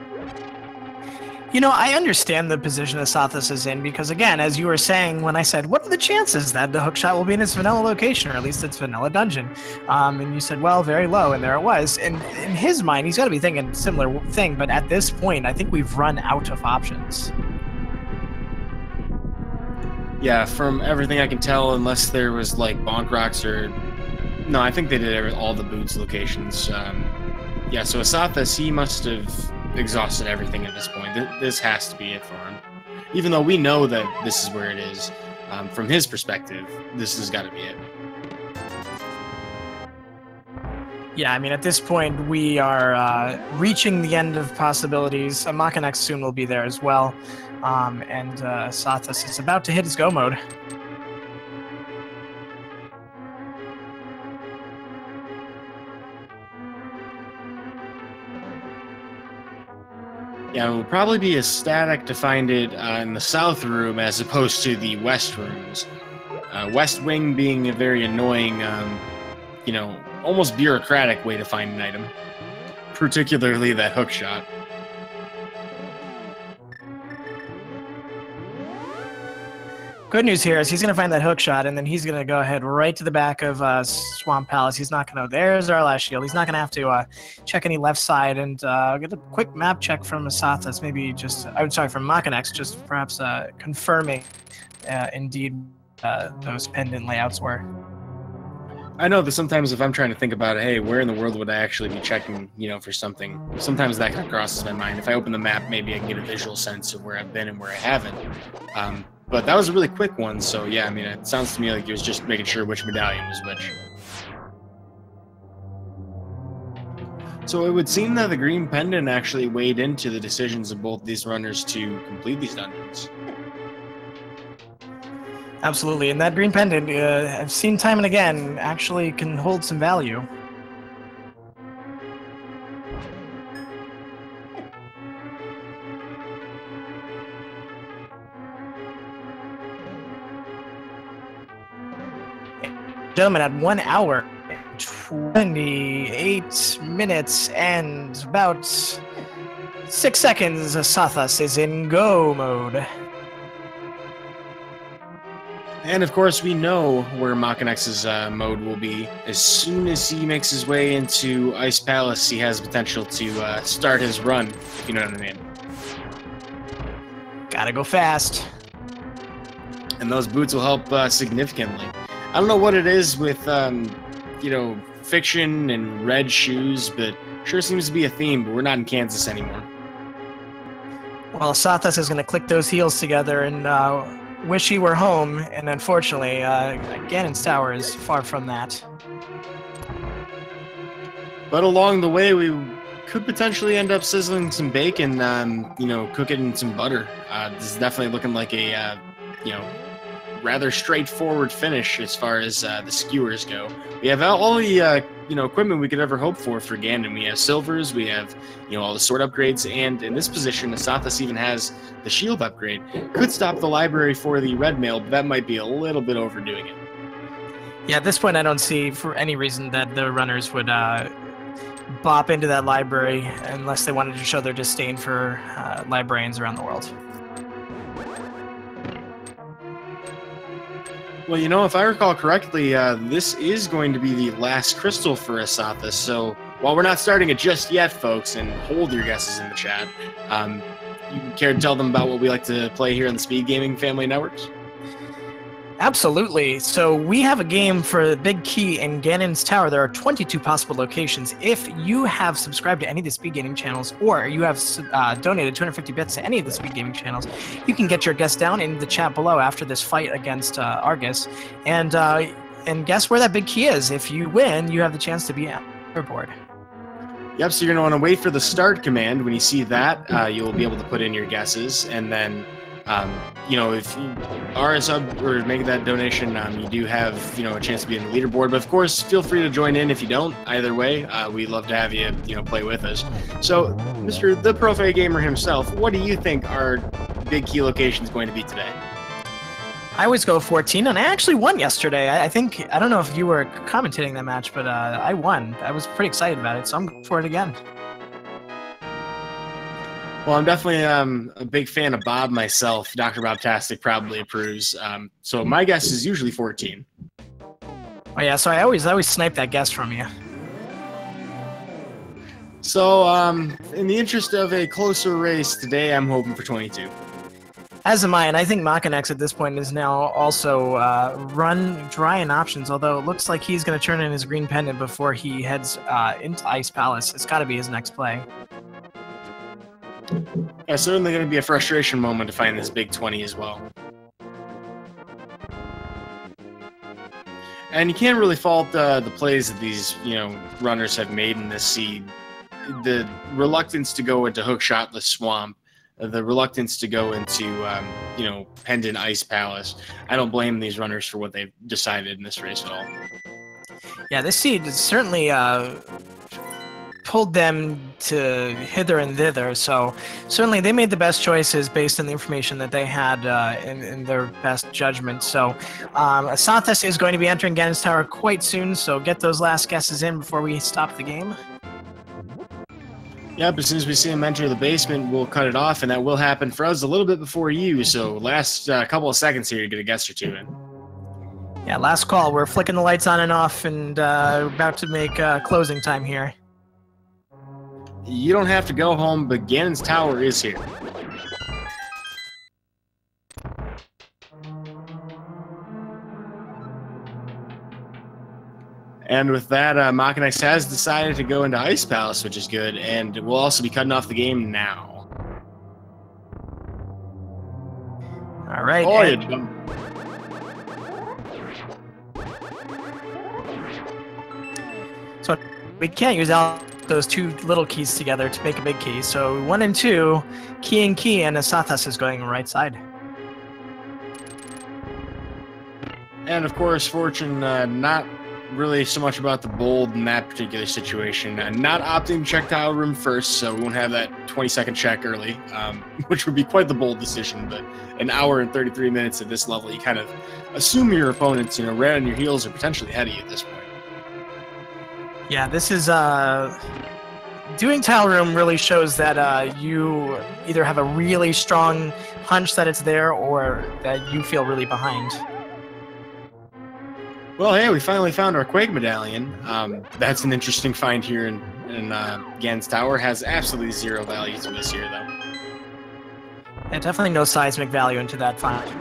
I understand the position Asathas is in because, again, as you were saying when I said, what are the chances that the hookshot will be in its vanilla location, or at least its vanilla dungeon? And you said, well, very low, and there it was. And in his mind, he's got to be thinking a similar thing, but at this point, I think we've run out of options. Yeah, from everything I can tell, unless there was like Bonk Rocks or... No, I think they did all the boots locations. Yeah, so Asathas, he must have exhausted everything at this point. This has to be it for him. Even though we know that this is where it is, from his perspective, this has got to be it. Yeah, I mean, at this point, we are reaching the end of possibilities. Makinx soon will be there as well. And Asathas is about to hit his go mode. Yeah, it will probably be ecstatic to find it in the south room as opposed to the west rooms. West wing being a very annoying, almost bureaucratic way to find an item, particularly that hook shot. Good news here is he's going to find that hook shot, and then he's going to go ahead right to the back of Swamp Palace. He's not going to... There's our last shield. He's not going to have to check any left side, and get a quick map check from Asathas, maybe just... I'm sorry, from Makinx, just perhaps confirming indeed those pendant layouts were. I know that sometimes if I'm trying to think about, hey, where in the world would I actually be checking, for something, sometimes that kind of crosses my mind. If I open the map, maybe I can get a visual sense of where I've been and where I haven't. But that was a really quick one, so yeah, I mean, it sounds to me like he was just making sure which medallion was which. So it would seem that the green pendant actually weighed into the decisions of both these runners to complete these dungeons. Absolutely, and that green pendant, I've seen time and again, actually can hold some value. Gentlemen, at 1 hour, 28 minutes, and about 6 seconds, Asathas is in go mode. And of course, we know where Makinx's mode will be. As soon as he makes his way into Ice Palace, he has potential to start his run, if you know what I mean. Gotta go fast. And those boots will help significantly. I don't know what it is with, fiction and red shoes, but sure seems to be a theme, but we're not in Kansas anymore. Well, Sathas is going to click those heels together and wish he were home, and unfortunately, Ganon's tower is far from that. But along the way, we could potentially end up sizzling some bacon, you know, cook it in some butter. This is definitely looking like a, you know, rather straightforward finish as far as the skewers go. We have all the, you know, equipment we could ever hope for Ganon. We have silvers, we have, you know, all the sword upgrades, and in this position, Asazas even has the shield upgrade. Could stop the library for the red mail, but that might be a little bit overdoing it. Yeah, at this point, I don't see for any reason that the runners would bop into that library unless they wanted to show their disdain for librarians around the world. Well, you know, if I recall correctly, this is going to be the last crystal for Asazas, so while we're not starting it just yet, folks, and hold your guesses in the chat, you care to tell them about what we like to play here on the Speed Gaming Family Networks? Absolutely. So we have a game for the Big Key in Ganon's Tower. There are 22 possible locations. If you have subscribed to any of the Speed Gaming channels, or you have donated 250 bits to any of the Speed Gaming channels, you can get your guess down in the chat below after this fight against Argus, and guess where that Big Key is. If you win, you have the chance to be on the board. Yep, so you're going to want to wait for the start command. When you see that, you'll be able to put in your guesses, and then you know, if you are a sub or make that donation, you do have, you know, a chance to be in the leaderboard. But of course, feel free to join in if you don't. Either way, we'd love to have you, you know, play with us. So, Mr. The Profe Gamer himself, what do you think our Big Key location is going to be today? I always go 14, and I actually won yesterday. I think, I don't know if you were commentating that match, but I won. I was pretty excited about it, so I'm going for it again. Well, I'm definitely a big fan of Bob myself. Dr. Bob Tastic probably approves. So my guess is usually 14. Oh yeah, so I always snipe that guess from you. So in the interest of a closer race today, I'm hoping for 22. As am I, and I think Makinx at this point is now also run dry in options, although it looks like he's going to turn in his green pendant before he heads into Ice Palace. It's got to be his next play. Yeah, certainly going to be a frustration moment to find this big 20 as well. And you can't really fault the plays that these, you know, runners have made in this seed. The reluctance to go into hook-shotless swamp, the reluctance to go into, you know, pendant Ice Palace. I don't blame these runners for what they've decided in this race at all. Yeah, this seed certainly pulled them to hither and thither, so certainly they made the best choices based on the information that they had in their best judgment. So Asazas is going to be entering Ganon's Tower quite soon, so get those last guesses in before we stop the game. Yep, as soon as we see him enter the basement, we'll cut it off, and that will happen for us a little bit before you, so last couple of seconds here to get a guess or two in. Yeah, last call. We're flicking the lights on and off, and about to make closing time here. You don't have to go home, but Ganon's Tower is here. And with that, Makinx has decided to go into Ice Palace, which is good, and we'll also be cutting off the game now. All right. Oh, So we can't use those two little keys together to make a big key. So 1 and 2, key and key, and Asazas is going right side. And of course, Fortune not really so much about the bold in that particular situation. Not opting to check tile room first, so we won't have that 20-second check early, which would be quite the bold decision. But an hour and 33 minutes at this level, you kind of assume your opponents, you know, right on your heels or potentially ahead of you at this point. Yeah, this is doing tile room really shows that you either have a really strong hunch that it's there or that you feel really behind. Well, hey, we finally found our Quake medallion. That's an interesting find here in Ganon's Tower. Has absolutely zero value to us here, though. Yeah, definitely no seismic value into that find.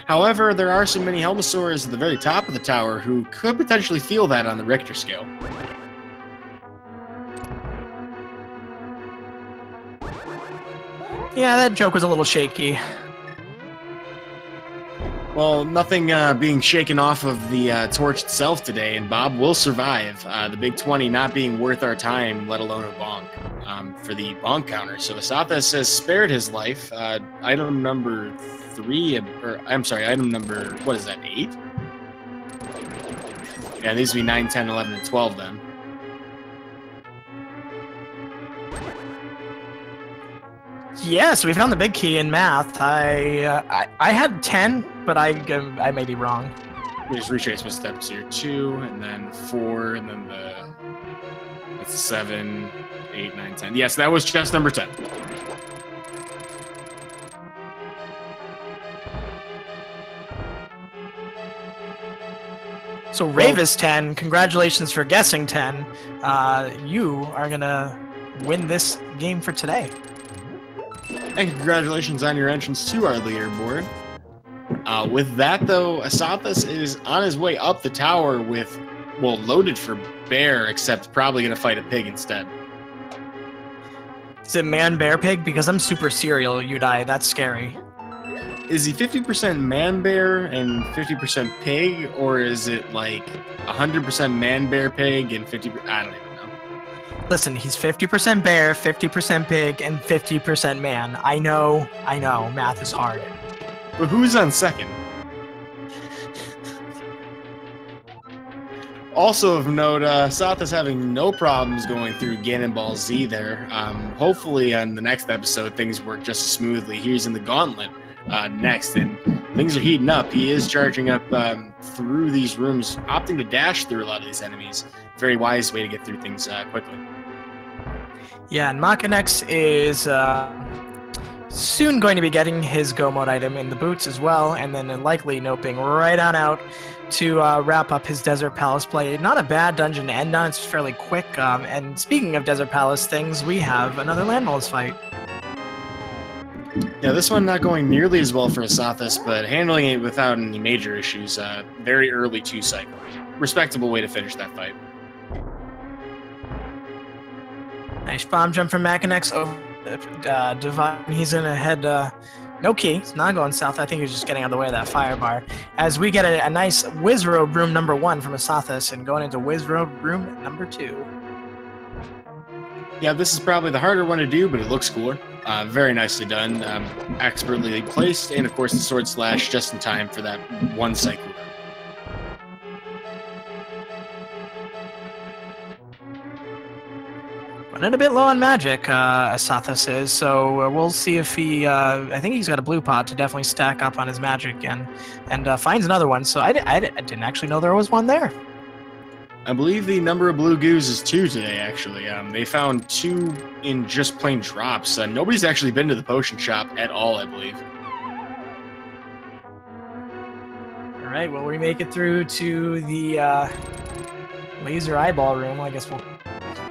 However, there are some mini Helmosaurs at the very top of the tower who could potentially feel that on the Richter scale. Yeah, that joke was a little shaky. Well, nothing being shaken off of the torch itself today, and Bob will survive. The big 20 not being worth our time, let alone a bonk, for the bonk counter. So Asazas has spared his life. Item number 3, or I'm sorry, item number, what is that, 8? Yeah, these would be 9, 10, 11, and 12 then. Yeah, so we found the big key in math. I had 10, but I may be wrong. We just retrace my steps here. 2, and then 4, and then that's 7, 8, 9, 10. Yes, that was chest number 10. So Rave is 10. Congratulations for guessing 10. You are gonna win this game for today. And congratulations on your entrance to our leaderboard. With that, though, Asazas is on his way up the tower with, well, loaded for bear, except probably going to fight a pig instead. Is it man, bear, pig? Because I'm super serial, Udai. That's scary. Is he 50% man bear and 50% pig, or is it like 100% man bear pig and 50%? I don't even know. Listen, he's 50% bear, 50% pig, and 50% man. I know, math is hard. But who's on second? Also of note, South having no problems going through Ganon Ball Z there. Hopefully on the next episode things work just as smoothly. He's in the gauntlet next, and things are heating up. He is charging up through these rooms, opting to dash through a lot of these enemies. Very wise way to get through things quickly. Yeah, and Makinx is soon going to be getting his Go Mode item in the boots as well, and then likely noping right on out to wrap up his Desert Palace play. Not a bad dungeon to end on, it's fairly quick. And speaking of Desert Palace things, we have another Landmalls fight. Yeah, this one not going nearly as well for Asazas, but handling it without any major issues. Very early 2 cycle. Respectable way to finish that fight. Nice bomb jump from Makinx over Divine. He's in ahead. No key. He's not going south. I think he's just getting out of the way of that fire bar. As we get a nice Wizrobe room number 1 from Asazas and going into Wizrobe room number 2. Yeah, this is probably the harder one to do, but it looks cooler. Very nicely done. Expertly placed, and of course the sword slash just in time for that 1 cycle. Running a bit low on magic, Asazas is, so we'll see if he, I think he's got a blue pot to definitely stack up on his magic and finds another one, so I didn't actually know there was one there. I believe the number of blue goos is 2 today, actually. They found 2 in just plain drops. Nobody's actually been to the potion shop at all, I believe. All right, well, we make it through to the laser eyeball room. I guess we'll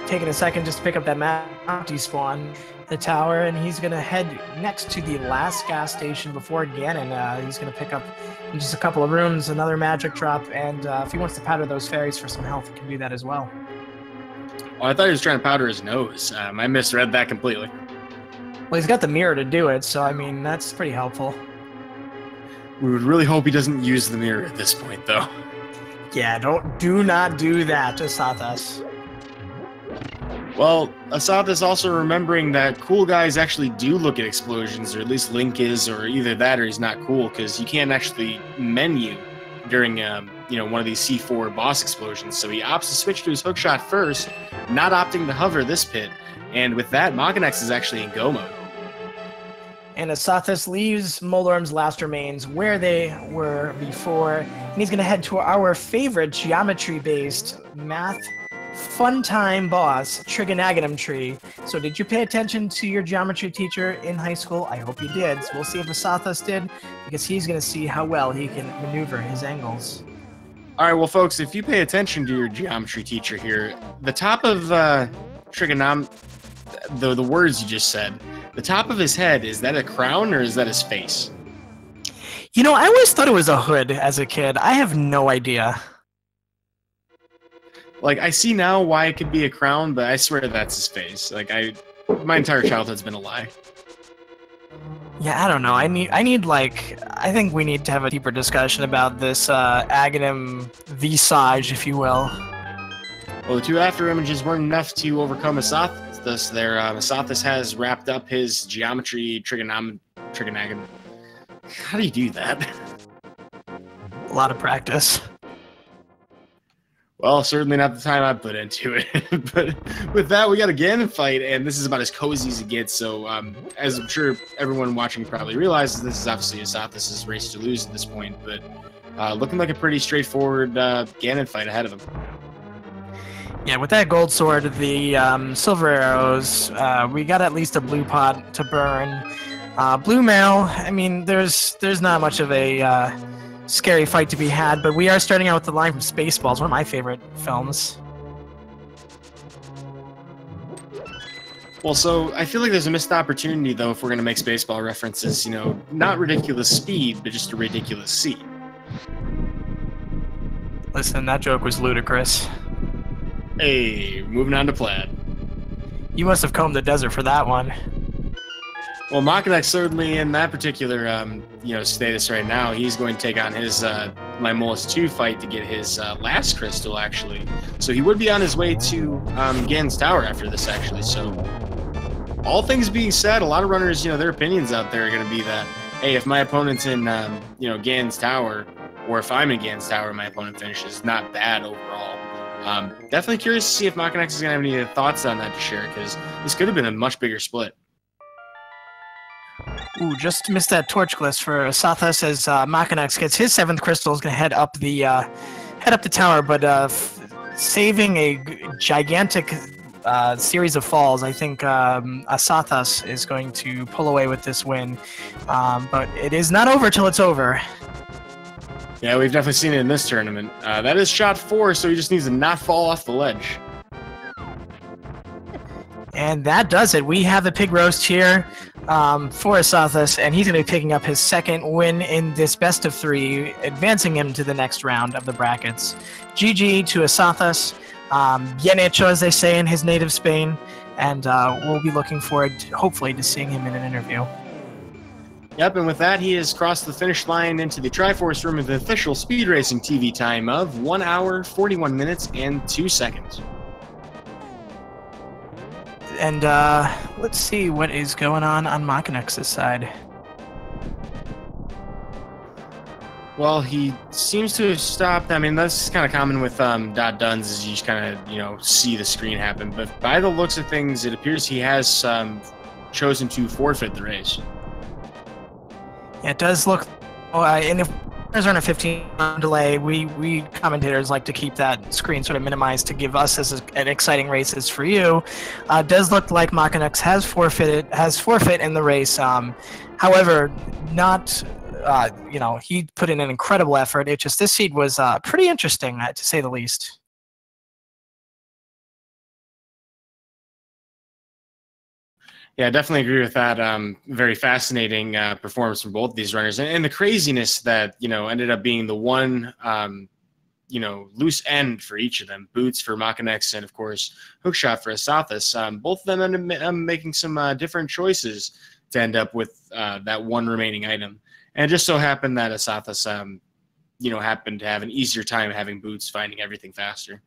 taking a second just to pick up that Mountie spawn, the tower, and he's going to head next to the last gas station before Ganon. He's going to pick up in just a couple of rooms another magic drop, and if he wants to powder those fairies for some health, he can do that as well. Oh, I thought he was trying to powder his nose. I misread that completely. Well, he's got the mirror to do it, so I mean, that's pretty helpful. We would really hope he doesn't use the mirror at this point, though. Yeah, do not do that to Asazas. Well, Asad is also remembering that cool guys actually do look at explosions, or at least Link is, or either that or he's not cool, because you can't actually menu during one of these C4 boss explosions. So he opts to switch to his hookshot first, not opting to hover this pit. And with that, Makinx is actually in go mode. And Asazas leaves Molorm's last remains where they were before, and he's going to head to our favorite geometry-based math fun time boss, Trigonometry. So did you pay attention to your geometry teacher in high school? I hope you did. So we'll see if Asazas did, because he's going to see how well he can maneuver his angles. All right, well, folks, if you pay attention to your geometry teacher here, the top of trigonometry, the words you just said, the top of his head, is that a crown or is that his face? You know, I always thought it was a hood as a kid. I have no idea. Like, I see now why it could be a crown, but I swear that's his face. Like, my entire childhood's been a lie. Yeah, I don't know. I think we need to have a deeper discussion about this Aghanim visage, if you will. Well, the two after images weren't enough to overcome Asathas there. Asathas has wrapped up his geometry trigonometry. How do you do that? A lot of practice. Well, certainly not the time I put into it. But with that, we got a Ganon fight, and this is about as cozy as it gets. So, as I'm sure everyone watching probably realizes, this is obviously Asathas' race to lose at this point. But looking like a pretty straightforward Ganon fight ahead of him. Yeah, with that gold sword, the silver arrows, we got at least a blue pot to burn. Blue mail, I mean, there's not much of a scary fight to be had, but we are starting out with the line from Spaceballs, one of my favorite films. Well, so I feel like there's a missed opportunity, though, if we're going to make Spaceball references, you know, not ridiculous speed, but just a ridiculous seat. Listen, that joke was ludicrous. Hey, moving on to Plaid. You must have combed the desert for that one. Well, Makinx certainly in that particular, status right now, he's going to take on his Limolus 2 fight to get his last crystal, actually. So he would be on his way to Ganon's Tower after this, actually. So all things being said, a lot of runners, their opinions out there are going to be that, hey, if my opponent's in, Ganon's Tower, or if I'm in Ganon's Tower and my opponent finishes, not bad overall. Definitely curious to see if Makinx is going to have any thoughts on that to share, because this could have been a much bigger split. Ooh, just missed that torch glitch for Asathas as Makinx gets his 7th crystal. Is going to head up the tower, but saving a gigantic series of falls. I think Asathas is going to pull away with this win, but it is not over till it's over. Yeah, we've definitely seen it in this tournament. That is shot 4, so he just needs to not fall off the ledge. And that does it. We have the pig roast here for Asathas, and he's going to be picking up his 2nd win in this best of 3, advancing him to the next round of the brackets. GG to Asathas, bien hecho, as they say in his native Spain, and we'll be looking forward, hopefully, to seeing him in an interview. Yep, and with that, he has crossed the finish line into the Triforce room with the official speed racing TV time of 1 hour, 41 minutes, and 2 seconds. And let's see what is going on Makinx's side. Well, he seems to have stopped. I mean, that's kind of common with dot duns, is you just kind of, see the screen happen. But by the looks of things, it appears he has chosen to forfeit the race. Yeah, it does look, and if there's on a 15 delay, we commentators like to keep that screen sort of minimized to give us as an exciting race as for you. It does look like Makinx has forfeit in the race. However, not, he put in an incredible effort. It just, this seed was pretty interesting, to say the least. Yeah, I definitely agree with that. Very fascinating performance from both of these runners. And the craziness that, ended up being the one, loose end for each of them. Boots for Makinx and, of course, hookshot for Asathas. Both of them ended up making some different choices to end up with that one remaining item. And it just so happened that Asathas, happened to have an easier time having Boots finding everything faster.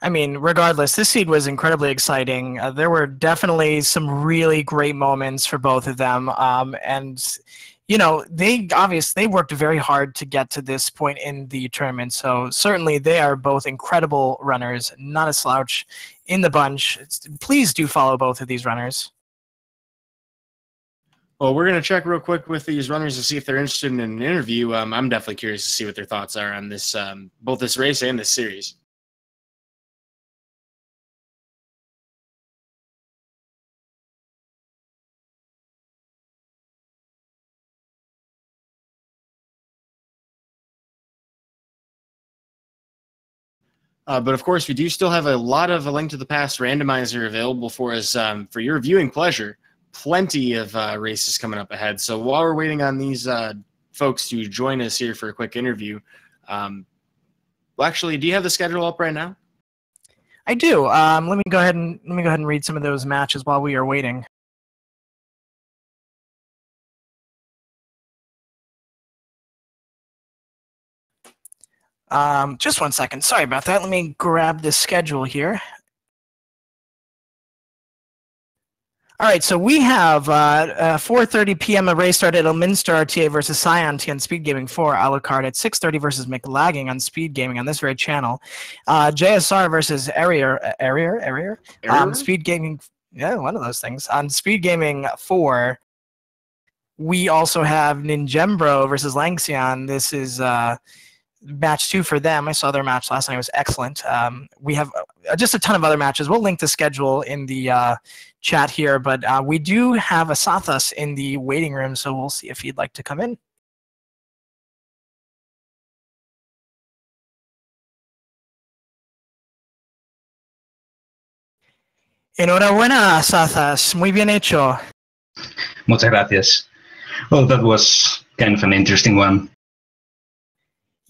I mean, regardless, this seed was incredibly exciting. There were definitely some really great moments for both of them. And, they worked very hard to get to this point in the tournament. So certainly they are both incredible runners, not a slouch in the bunch. Please do follow both of these runners. Well, we're going to check real quick with these runners to see if they're interested in an interview. I'm definitely curious to see what their thoughts are on this, both this race and this series. But of course, we do still have a lot of A Link to the Past randomizer available for us for your viewing pleasure. Plenty of races coming up ahead. So while we're waiting on these folks to join us here for a quick interview, well, actually, do you have the schedule up right now? I do. Let me go ahead and read some of those matches while we are waiting. Just 1 second. Sorry about that. Let me grab the schedule here. All right, so we have 4:30 p.m. a race start at Elminster RTA versus Scion T on Speed Gaming 4 a la carte at 6:30 versus McLagging on Speed Gaming on this very channel. JSR versus Arier. Speed Gaming, yeah, one of those things. On Speed Gaming 4, we also have Ninjembro versus Langxian. This is match 2 for them. I saw their match last night. It was excellent. We have just a ton of other matches. We'll link the schedule in the chat here, but we do have asazas in the waiting room, so we'll see if he'd like to come in. Enhorabuena, asazas. Muy bien hecho. Muchas gracias. Well, that was kind of an interesting one.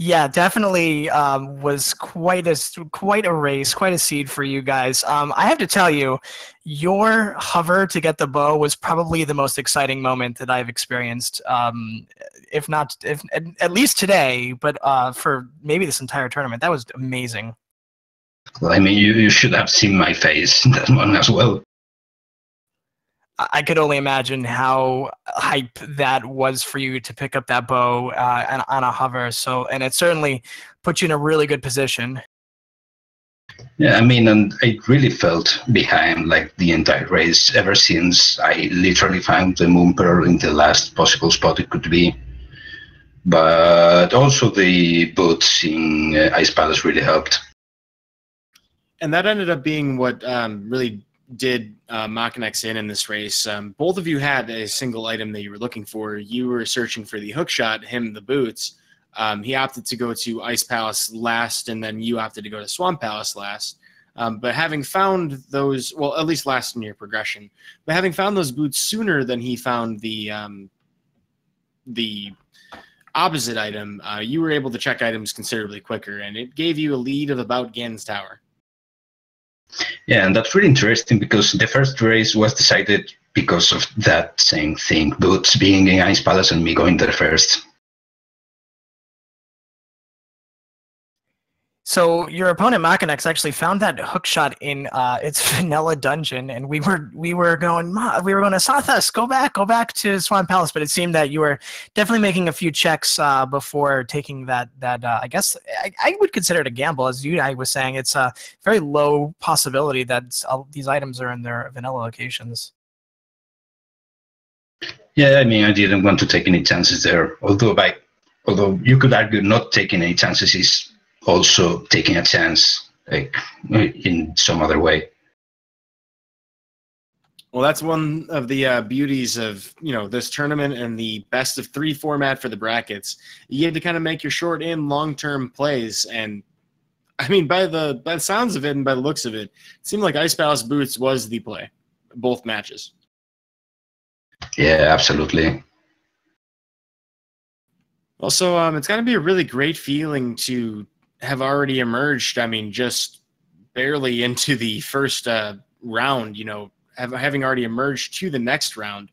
Yeah, definitely was quite a race, quite a seed for you guys. I have to tell you, your hover to get the bow was probably the most exciting moment that I've experienced, if at least today, but for maybe this entire tournament. That was amazing. Well, I mean, you should have seen my face in that one as well. I could only imagine how hype that was for you to pick up that bow on a hover. So, and it certainly put you in a really good position. Yeah, I mean, and I really felt behind like the entire race ever since I literally found the Moon Pearl in the last possible spot it could be. But also the boots in Ice Palace really helped. And that ended up being what really did Makinx in this race. Both of you had a single item that you were looking for. You were searching for the hook shot, him the boots. He opted to go to Ice Palace last, and then you opted to go to Swamp Palace last. But having found those, well, at least last in your progression, but having found those boots sooner than he found the opposite item, you were able to check items considerably quicker, and it gave you a lead of about Gan's Tower. Yeah, and that's really interesting because the first race was decided because of that same thing, boots being in Ice Palace and me going there first. So your opponent Makinx actually found that hook shot in its vanilla dungeon, and we were going asazas, go back to Swamp Palace, but it seemed that you were definitely making a few checks before taking that. I guess I would consider it a gamble, as I was saying. It's a very low possibility that these items are in their vanilla locations. Yeah, I mean, I didn't want to take any chances there. Although you could argue not taking any chances is also taking a chance, like in some other way. Well, that's one of the beauties of this tournament and the best of 3 format for the brackets. You get to kind of make your short and long term plays, and I mean by the sounds of it and by the looks of it, it seemed like Ice Palace boots was the play, both matches. Yeah, absolutely. Also, it's going to be a really great feeling to have already emerged, I mean, just barely into the first round, having already emerged to the next round.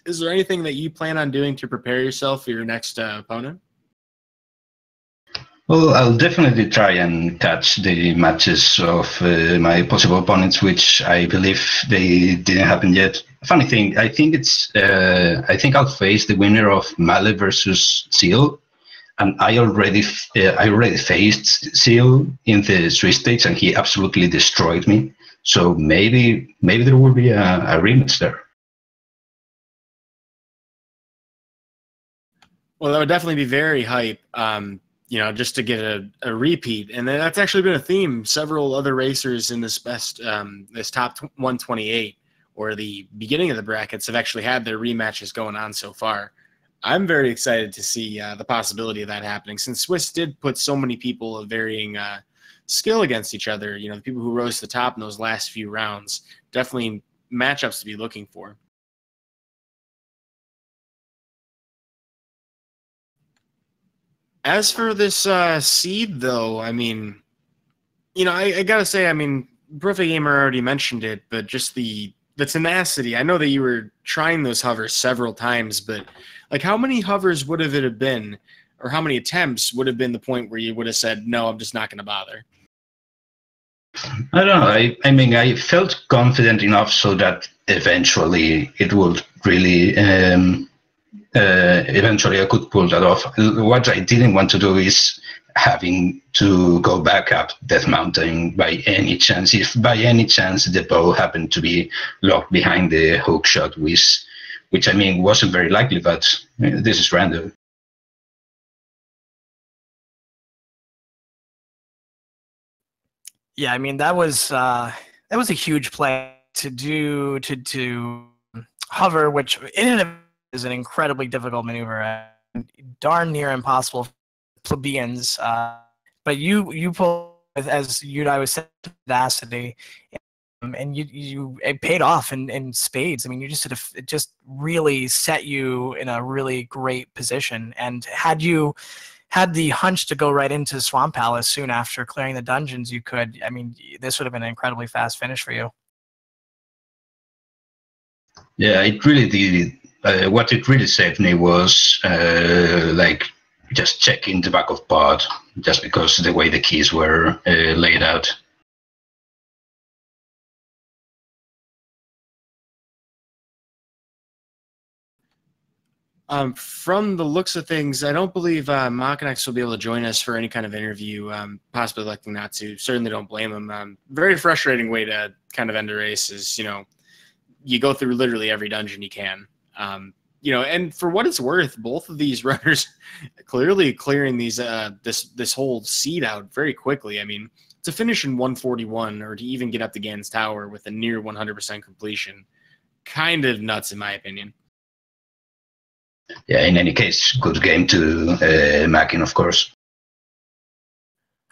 Is there anything that you plan on doing to prepare yourself for your next opponent? Well, I'll definitely try and catch the matches of my possible opponents, which I believe they didn't happen yet. Funny thing, I think I'll face the winner of Male versus Seal. And I already faced Seal in the Swiss stage, and he absolutely destroyed me. So maybe there will be a rematch there. Well, that would definitely be very hype, just to get a repeat. And that's actually been a theme. Several other racers in this top 128, or the beginning of the brackets, have actually had their rematches going on so far. I'm very excited to see the possibility of that happening, since Swiss did put so many people of varying skill against each other. The people who rose to the top in those last few rounds, definitely matchups to be looking for. As for this seed, though, I mean, I gotta say, I mean, Perfect Gamer already mentioned it, but just the tenacity. I know that you were trying those hovers several times, but like, how many hovers would have it have been or how many attempts would have been the point where you would have said, no, I'm just not going to bother? I don't know. I mean, I felt confident enough so that eventually it would really, eventually I could pull that off. What I didn't want to do is having to go back up Death Mountain by any chance. If by any chance the bow happened to be locked behind the hook shot, which I mean wasn't very likely, but this is random. Yeah, I mean that was a huge play to hover, which in and of is an incredibly difficult maneuver and darn near impossible for plebeians. But you pull, as I was saying, tenacity, and it paid off in spades. I mean, you it just really set you in a really great position. And had you had the hunch to go right into Swamp Palace soon after clearing the dungeons, you could. I mean, this would have been an incredibly fast finish for you. Yeah, it really did. What it really saved me was like just checking the back of pod, just because the way the keys were laid out. From the looks of things, I don't believe Makinx will be able to join us for any kind of interview, possibly electing not to. Certainly don't blame him. Very frustrating way to kind of end a race is, you go through literally every dungeon you can. And for what it's worth, both of these runners clearly clearing these this whole seed out very quickly. I mean, to finish in 141 or to even get up to Gan's Tower with a near 100% completion, kind of nuts in my opinion. Yeah, in any case, good game to Makin, of course.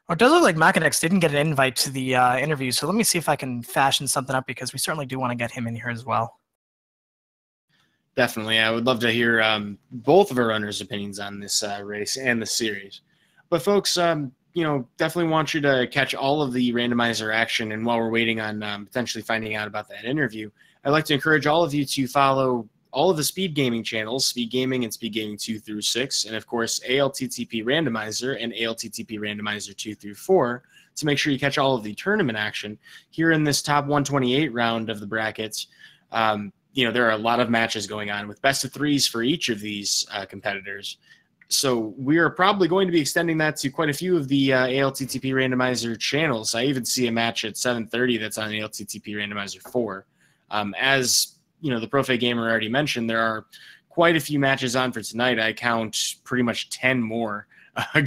Oh, it does look like Makinx didn't get an invite to the interview, so let me see if I can fashion something up, because we certainly do want to get him in here as well. Definitely. I would love to hear both of our runners' opinions on this race and the series. But folks, definitely want you to catch all of the randomizer action. And while we're waiting on potentially finding out about that interview, I'd like to encourage all of you to follow all of the Speed Gaming channels, Speed Gaming and Speed Gaming 2 through 6, and of course ALTTP Randomizer and ALTTP Randomizer 2 through 4 to make sure you catch all of the tournament action. Here in this top 128 round of the brackets, there are a lot of matches going on with best of threes for each of these competitors. So we are probably going to be extending that to quite a few of the ALTTP Randomizer channels. I even see a match at 7:30 that's on ALTTP Randomizer 4. As the Profe Gamer already mentioned, there are quite a few matches on for tonight. I count pretty much 10 more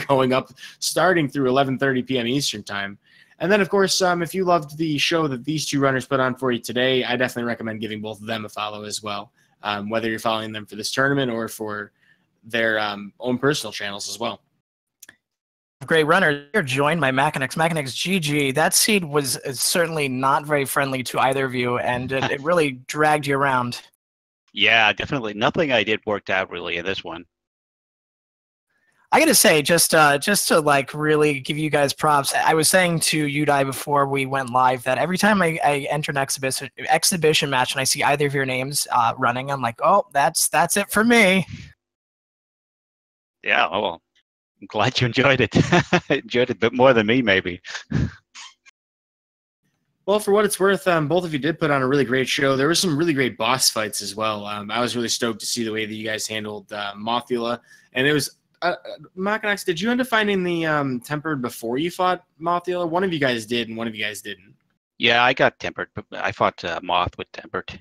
going up, starting through 11:30 p.m. Eastern Time. And then, of course, if you loved the show that these two runners put on for you today, I definitely recommend giving both of them a follow as well, whether you're following them for this tournament or for their own personal channels as well. Great runner. You're joined by Makinx. Makinx GG. That seed was certainly not very friendly to either of you, and it really dragged you around. Yeah, definitely. Nothing I did worked out really in this one. I gotta say, just to like really give you guys props, I was saying to Udai before we went live that every time I enter an exhibition match and I see either of your names running, I'm like, oh, that's it for me. Yeah, well, I'm glad you enjoyed it. Enjoyed it a bit more than me, maybe. Well, for what it's worth, both of you did put on a really great show. There were some really great boss fights as well. I was really stoked to see the way that you guys handled Mothula, and it was. Makinx, did you end up finding the tempered before you fought Mothula? One of you guys did, and one of you guys didn't. Yeah, I got tempered, but I fought Moth with tempered.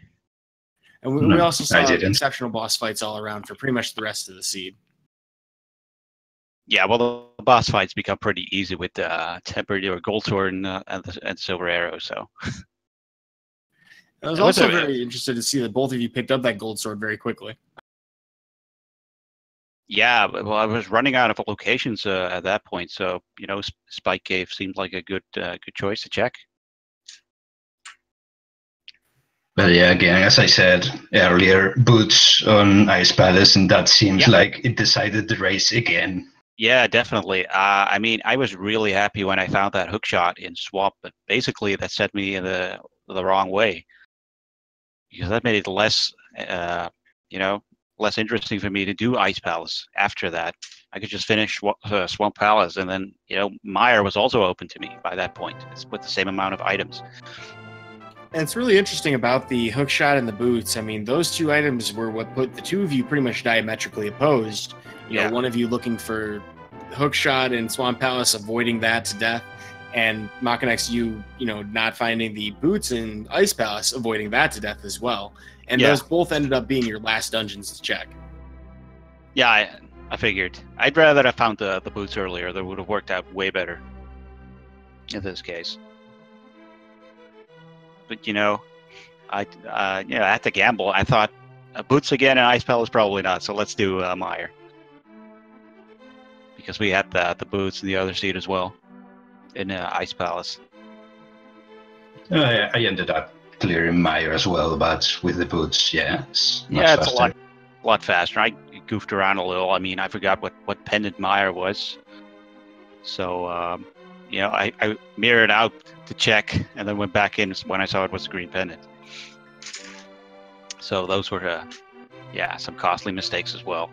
And we also saw exceptional boss fights all around for pretty much the rest of the seed. Yeah, well, the boss fights become pretty easy with tempered or gold sword and silver arrow. So I was also very interested to see that both of you picked up that gold sword very quickly. Yeah, well, I was running out of locations at that point, so Spike Cave seemed like a good choice to check. But yeah, again, as I said earlier, boots on Ice Palace, and that seems like it decided the race again. Yeah, definitely. I mean, I was really happy when I found that hook shot in Swamp, but basically that set me in the wrong way, because that made it less, less interesting for me to do Ice Palace after that. I could just finish Swamp Palace, and then Mire was also open to me by that point. It's with the same amount of items. And it's really interesting about the hookshot and the boots. I mean, those two items were what put the two of you pretty much diametrically opposed. You know, one of you looking for hookshot and Swamp Palace, avoiding that to death, and Makinx, you know, not finding the boots in Ice Palace, avoiding that to death as well. And those both ended up being your last dungeons to check. Yeah, I figured. I'd rather have found the boots earlier. That would have worked out way better in this case. But I had to gamble. I thought boots again and Ice Palace probably not. So let's do Mire, because we had the boots in the other seat as well in Ice Palace. I ended up clearing Mire as well, but with the boots, it's it's a lot faster. I goofed around a little. I mean, I forgot what pendant Mire was, so I mirrored out to check and then went back in when I saw it was a green pendant. So those were some costly mistakes as well.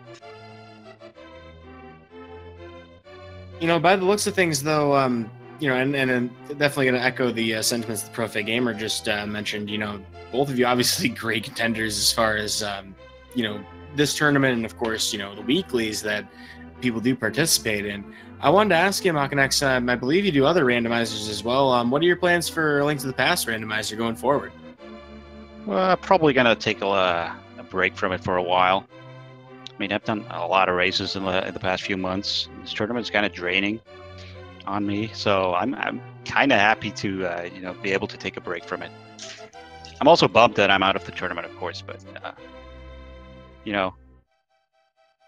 By the looks of things, though, and definitely going to echo the sentiments the Profe Gamer just mentioned. Both of you obviously great contenders as far as this tournament, and of course, the weeklies that people do participate in. I wanted to ask you, Makinx, I believe you do other randomizers as well. What are your plans for Link to the Past randomizer going forward? Well, probably going to take a break from it for a while. I mean, I've done a lot of races in the past few months. This tournament's kind of draining on me, so I'm kind of happy to be able to take a break from it. I'm also bummed that I'm out of the tournament, of course, but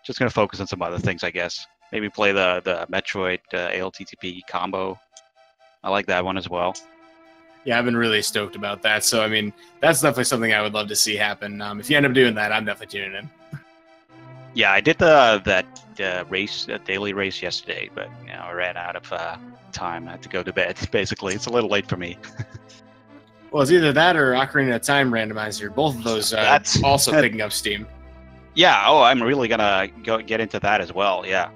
just going to focus on some other things, I guess. Maybe play the Metroid ALTTP combo. I like that one as well. Yeah, I've been really stoked about that. So, I mean, that's definitely something I would love to see happen. If you end up doing that, I'm definitely tuning in. Yeah, I did that daily race yesterday, but I ran out of time. I had to go to bed, basically. It's a little late for me. Well, it's either that or Ocarina of Time randomizer. Both of those that's also picking up steam. Yeah, I'm really going to get into that as well, yeah.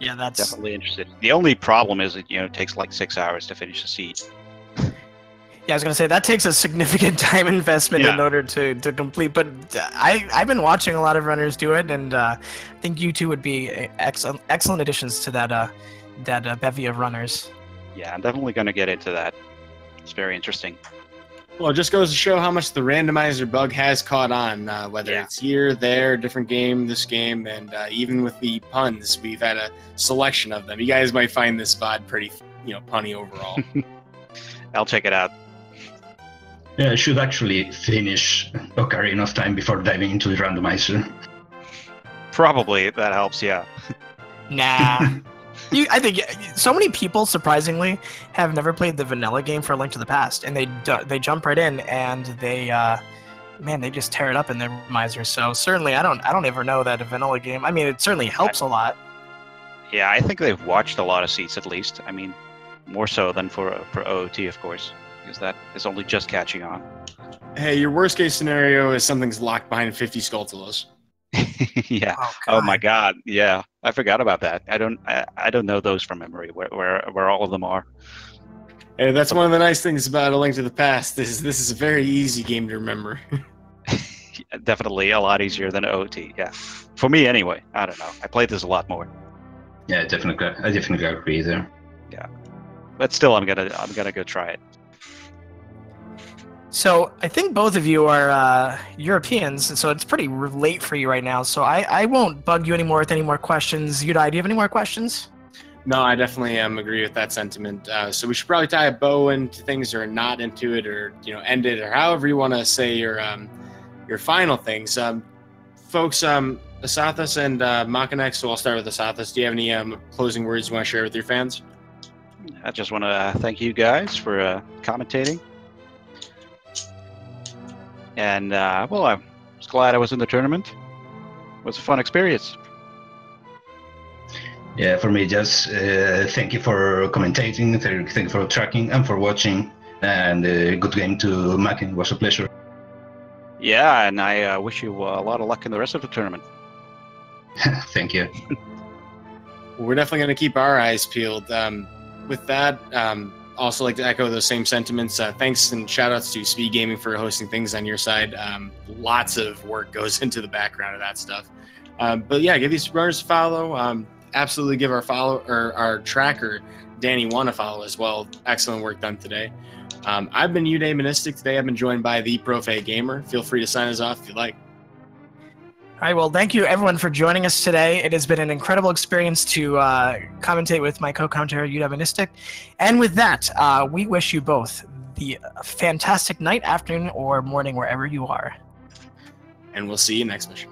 Yeah, that's definitely interested. The only problem is that it takes like 6 hours to finish the seat. Yeah, I was gonna say that takes a significant time investment in order to complete. But I've been watching a lot of runners do it, and I think you two would be excellent additions to that bevy of runners. Yeah, I'm definitely gonna get into that. It's very interesting. Well, it just goes to show how much the randomizer bug has caught on, whether it's here, there, different game, this game, and even with the puns, we've had a selection of them. You guys might find this VOD pretty, punny overall. I'll check it out. Yeah, I should actually finish Ocarina of Time before diving into the randomizer. Probably, that helps, yeah. Nah. I think so many people, surprisingly, have never played the vanilla game for A Link to the Past, and they jump right in, and they just tear it up in their randomizer. So certainly, I don't ever know that a vanilla game. I mean, it certainly helps a lot. Yeah, I think they've watched a lot of seats at least. I mean, more so than for OOT, of course, because that is only just catching on. Hey, your worst case scenario is something's locked behind 50 Skulltulas. Yeah. Oh my God. Yeah, I forgot about that. I don't know those from memory. Where all of them are. Hey, that's one of the nice things about A Link to the Past. This is a very easy game to remember. Definitely a lot easier than OOT. Yeah, for me anyway. I don't know. I played this a lot more. Yeah, I definitely agree there. Yeah, but still, I'm gonna go try it. So I think both of you are Europeans, so it's pretty late for you right now. So I won't bug you anymore with any more questions. Yudai, do you have any more questions? No, I definitely agree with that sentiment. So we should probably tie a bow into things, or not into it, or end it, or however you want to say your final things. Folks, Asazas and Makinx. So I'll start with Asazas. Do you have any closing words you want to share with your fans? I just want to thank you guys for commentating. And, I was glad I was in the tournament. It was a fun experience. Yeah, for me, just thank you for commentating, thank you for tracking and for watching. And good game to Makin. It was a pleasure. Yeah, and I wish you a lot of luck in the rest of the tournament. Thank you. We're definitely going to keep our eyes peeled. With that, also like to echo those same sentiments. Thanks and shout outs to Speed Gaming for hosting things on your side. Lots of work goes into the background of that stuff. But yeah, give these runners a follow. Absolutely give our tracker, Danny, One a follow as well. Excellent work done today. I've been Uday Monistic today. I've been joined by the Profe Gamer. Feel free to sign us off if you like. All right, well, thank you everyone for joining us today. It has been an incredible experience to commentate with my co-commentator, Uday Monistic. And with that, we wish you both the fantastic night, afternoon, or morning, wherever you are. And we'll see you next mission.